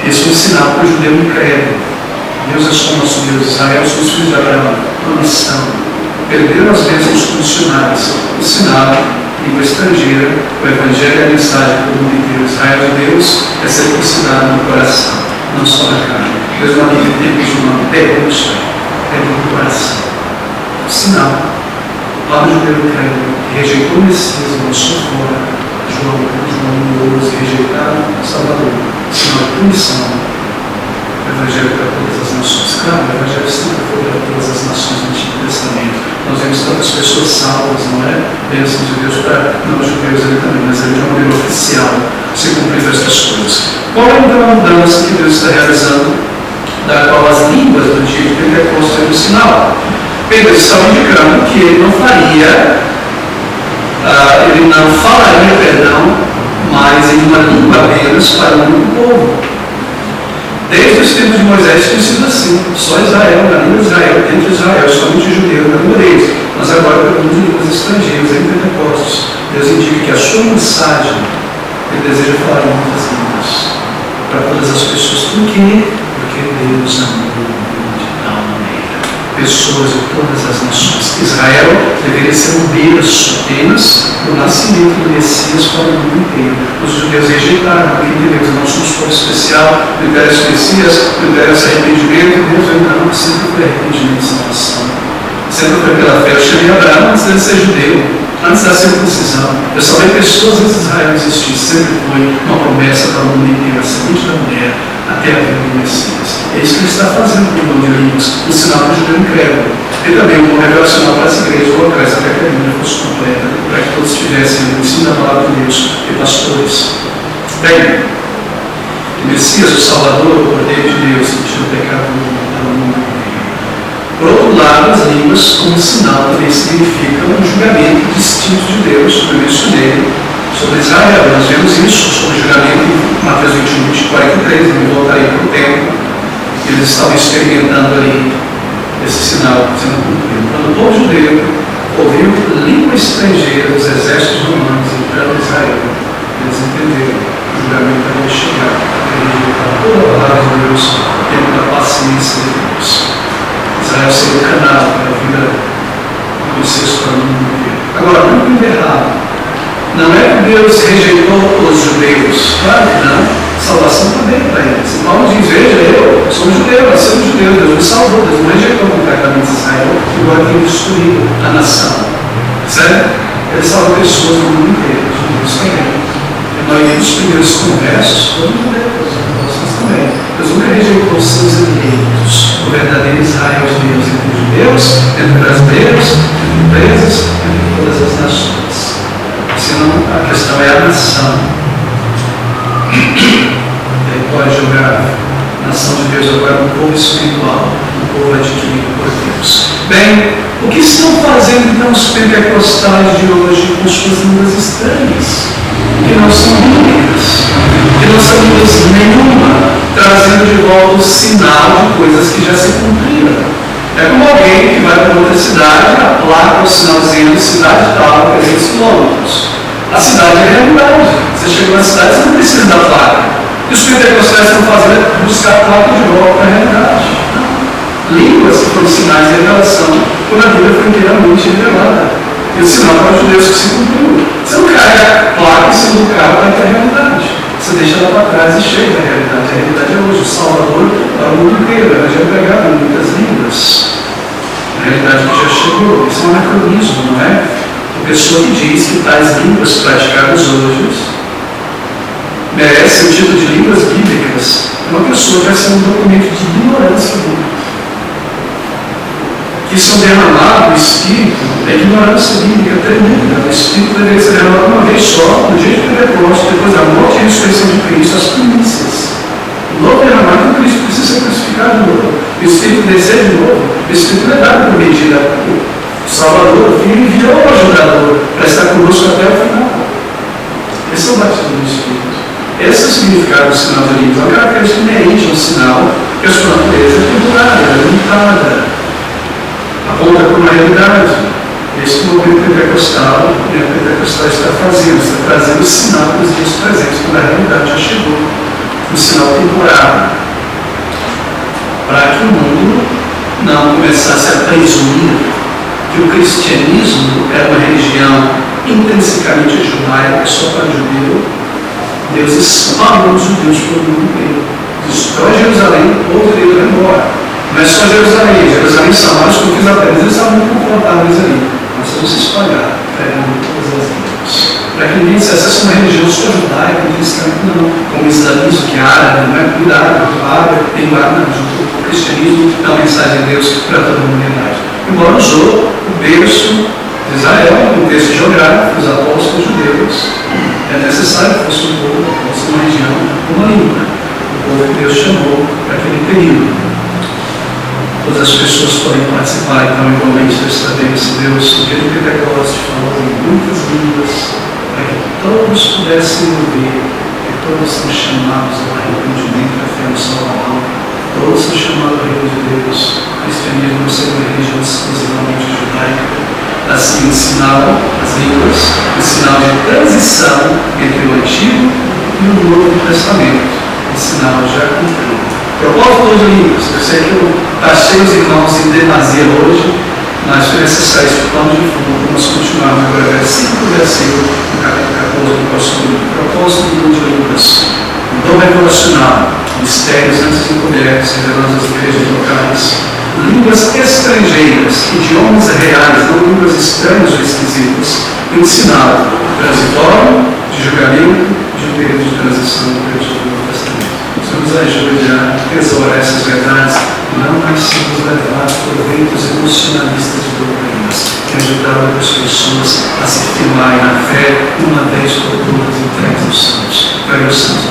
Esse é um sinal para o judeu incrédulo. Deus é só nosso Deus, Israel são os filhos de Abraão, uma missão. Perderam as bênçãos condicionais, o sinal, língua estrangeira, o evangelho e a mensagem para o mundo inteiro. Israel de Deus é circuncidado no coração, não só na carne. Deus não vive tempos humanos, derrocha, é no coração. O sinal, lá no judeu incrédulo, que rejeitou o Messias, lançou fora, João 12, rejeitaram o Salvador, sinal de punição. O evangelho para todas as nações. Claro, o evangelho sempre foi para todas as nações do Antigo Testamento. Nós vemos tantas pessoas salvas, não é? Bênçãos de Deus para não-judeus ali também, mas ali de uma maneira oficial, se cumprindo estas coisas. Qual é então a mudança que Deus está realizando, da qual as línguas do Antigo Pentecostes são um sinal? Pedro está indicando que ele não falaria, mas em uma língua apenas para um único povo. Desde os tempos de Moisés tinha sido assim, só Israel, na língua de Israel, dentro de Israel, somente judeu na língua deles. Mas agora, pelo mundo de línguas estrangeiras, em Pentecostes, Deus indica que a sua mensagem, Ele deseja falar em muitas línguas, para todas as pessoas. Por quê? Porque Deus amou o mundo de tal maneira. Pessoas de todas as nações. Israel deveria ser um berço apenas do nascimento do Messias para o mundo inteiro. Os judeus rejeitaram, porque entendemos, não somos povo especial, não interessa o Messias, não interessa arrependimento. Deus ainda não, sempre foi arrependimento e salvação. Sempre foi pela fé. Eu chamei Abraão antes dele ser judeu, antes da circuncisão. Eu salvei pessoas antes de Israel existir. Sempre foi uma promessa para o mundo inteiro, a semente da mulher, até a vida do Messias. É isso que ele está fazendo com o dom de línguas, um sinal para o judeu incrédulo. E também um dom revelacional para as igrejas locais, até que a Bíblia fosse completa, para que todos tivessem o ensino da palavra de Deus e pastores. Bem, o Messias, o Salvador, o Cordeiro de Deus, que tira o pecado do mundo inteiro. Por outro lado, as línguas, como sinal, também significam um julgamento distinto de Deus, como eu mencionei, sobre Israel. Nós vemos isso sobre o julgamento em Mateus 21, 43, eu voltarei para o tempo. Eles estavam experimentando ali esse sinal sendo cumprido. Quando o povo judeu ouviu língua estrangeira dos exércitos romanos entrando em Israel, eles entenderam que o julgamento havia chegado, ele rejeitar toda a palavra de Deus, tempo da paciência de Deus. Israel seria o canal para a vida do Messias para o mundo errado. Não é que Deus rejeitou os judeus, claro que não. Salvação também para eles. Paulo diz: veja, eu sou judeu, nós somos judeus, Deus me salvou, Deus não rejeitou completamente Israel, igual que ele destruiu a nação. Certo? Ele salvou pessoas no mundo inteiro, os judeus também. A maioria dos primeiros conversos foram judeus, os apóstolos também. Deus nunca rejeitou os seus eleitos, o verdadeiro Israel de Deus, entre os judeus, entre brasileiros, entre empresas, entre todas as nações. Senão a questão é a nação. Ele pode jogar a nação de Deus agora um povo espiritual, um povo adquirido por Deus. Bem, o que estão fazendo então os pentecostais de hoje com suas línguas estranhas? Que não são bíblicas, que não são línguas nenhuma, trazendo de volta o sinal de coisas que já se cumpriram. É como alguém que vai para outra cidade, a placa, o sinal dizendo cidade tal, 300 quilômetros. A cidade é a realidade. Você chegou na cidade, você não precisa da placa. O que os pentecostais estão fazendo é buscar a placa de volta para a realidade. Línguas que foram sinais de revelação quando a Bíblia foi inteiramente revelada. E o sinal para os judeus que se cumpriu. Você não carrega a placa em cima do carro para ir para a realidade. Você deixa ela para trás e chega na realidade. A realidade é hoje o Salvador para o mundo inteiro. Ela já é pregada em muitas línguas. A realidade que já chegou. Isso é um anacronismo, não é? A pessoa que diz que tais línguas praticadas hoje merece o título de línguas bíblicas, é uma pessoa que vai ser um documento de ignorância bíblica. Que são derramados no Espírito, é ignorância bíblica tremenda. O Espírito deveria ser derramado uma vez só, no dia de Pentecostes, depois da morte e ressurreição de Cristo, as primícias. O novo derramado em Cristo precisa ser crucificado de novo. O Espírito descer de novo. O Espírito não é dado por medida. O Salvador, o Filho, enviou o ajudador para estar conosco até o final. Esse é o batismo do Espírito. Esse é o significado do sinal de línguas. É uma característica inerente ao sinal que a sua natureza é temporária, é limitada. Aponta para uma realidade. Esse que o movimento pentecostal, o pentecostal está fazendo, está trazendo o sinal dos dias presentes, quando a realidade já chegou. O sinal temporário. Para que o mundo não começasse a presumir que o cristianismo era uma religião intrinsecamente judaica, só para judeu. Deus espalhou os judeus para o mundo inteiro. Destrói Jerusalém, o povo dele vai embora. Não é só Jerusalém, Jerusalém e Samaria, os confins da terra, eles estavam muito confortáveis ali. Nós vamos se espalhar, pregando todas as línguas. Para que ninguém dissesse, essa é uma religião só judaica, não, como o islamismo, que é árabe, não é cuidado, árabe, tem guarda, o cristianismo é uma mensagem de Deus para toda a humanidade. Embora usou o berço de Israel, no contexto geográfico, os apóstolos judeus, é necessário que fosse um povo, fosse uma região, uma língua. O povo que Deus chamou para aquele período. Todas as pessoas podem participar, então, igualmente, do estabelecimento de Deus, no dia de Pentecostes, falou em muitas línguas, para que todos pudessem ouvir, que todos são chamados ao arrependimento e à fé no Salvador. Todos são chamados ao reino de Deus. O cristianismo não seria uma religião exclusivamente judaica. Assim, o sinal, as línguas, o sinal de transição entre o Antigo e o Novo Testamento. O sinal já cumprido. Propósito de línguas. Eu sei que eu taxei os irmãos em demasia hoje, mas foi necessário esse plano de fundo para nós continuarmos agora versículo por versículo, no capítulo 14 do próximo livro. Propósito de línguas. Dom revelacional. Mistérios antes encobertos, revelando as igrejas locais. Línguas estrangeiras, idiomas reais, não línguas estranhas ou esquisitas. E um sinal transitório, de julgamento, de um período de transição do período do Novo Testamento. O Senhor nos ajude a tesourar essas verdades, não mais sermos levados por ventos emocionalistas de doutrinas, que ajudaram as pessoas a se firmarem na fé, uma vez por todas entregues aos santos. Para os santos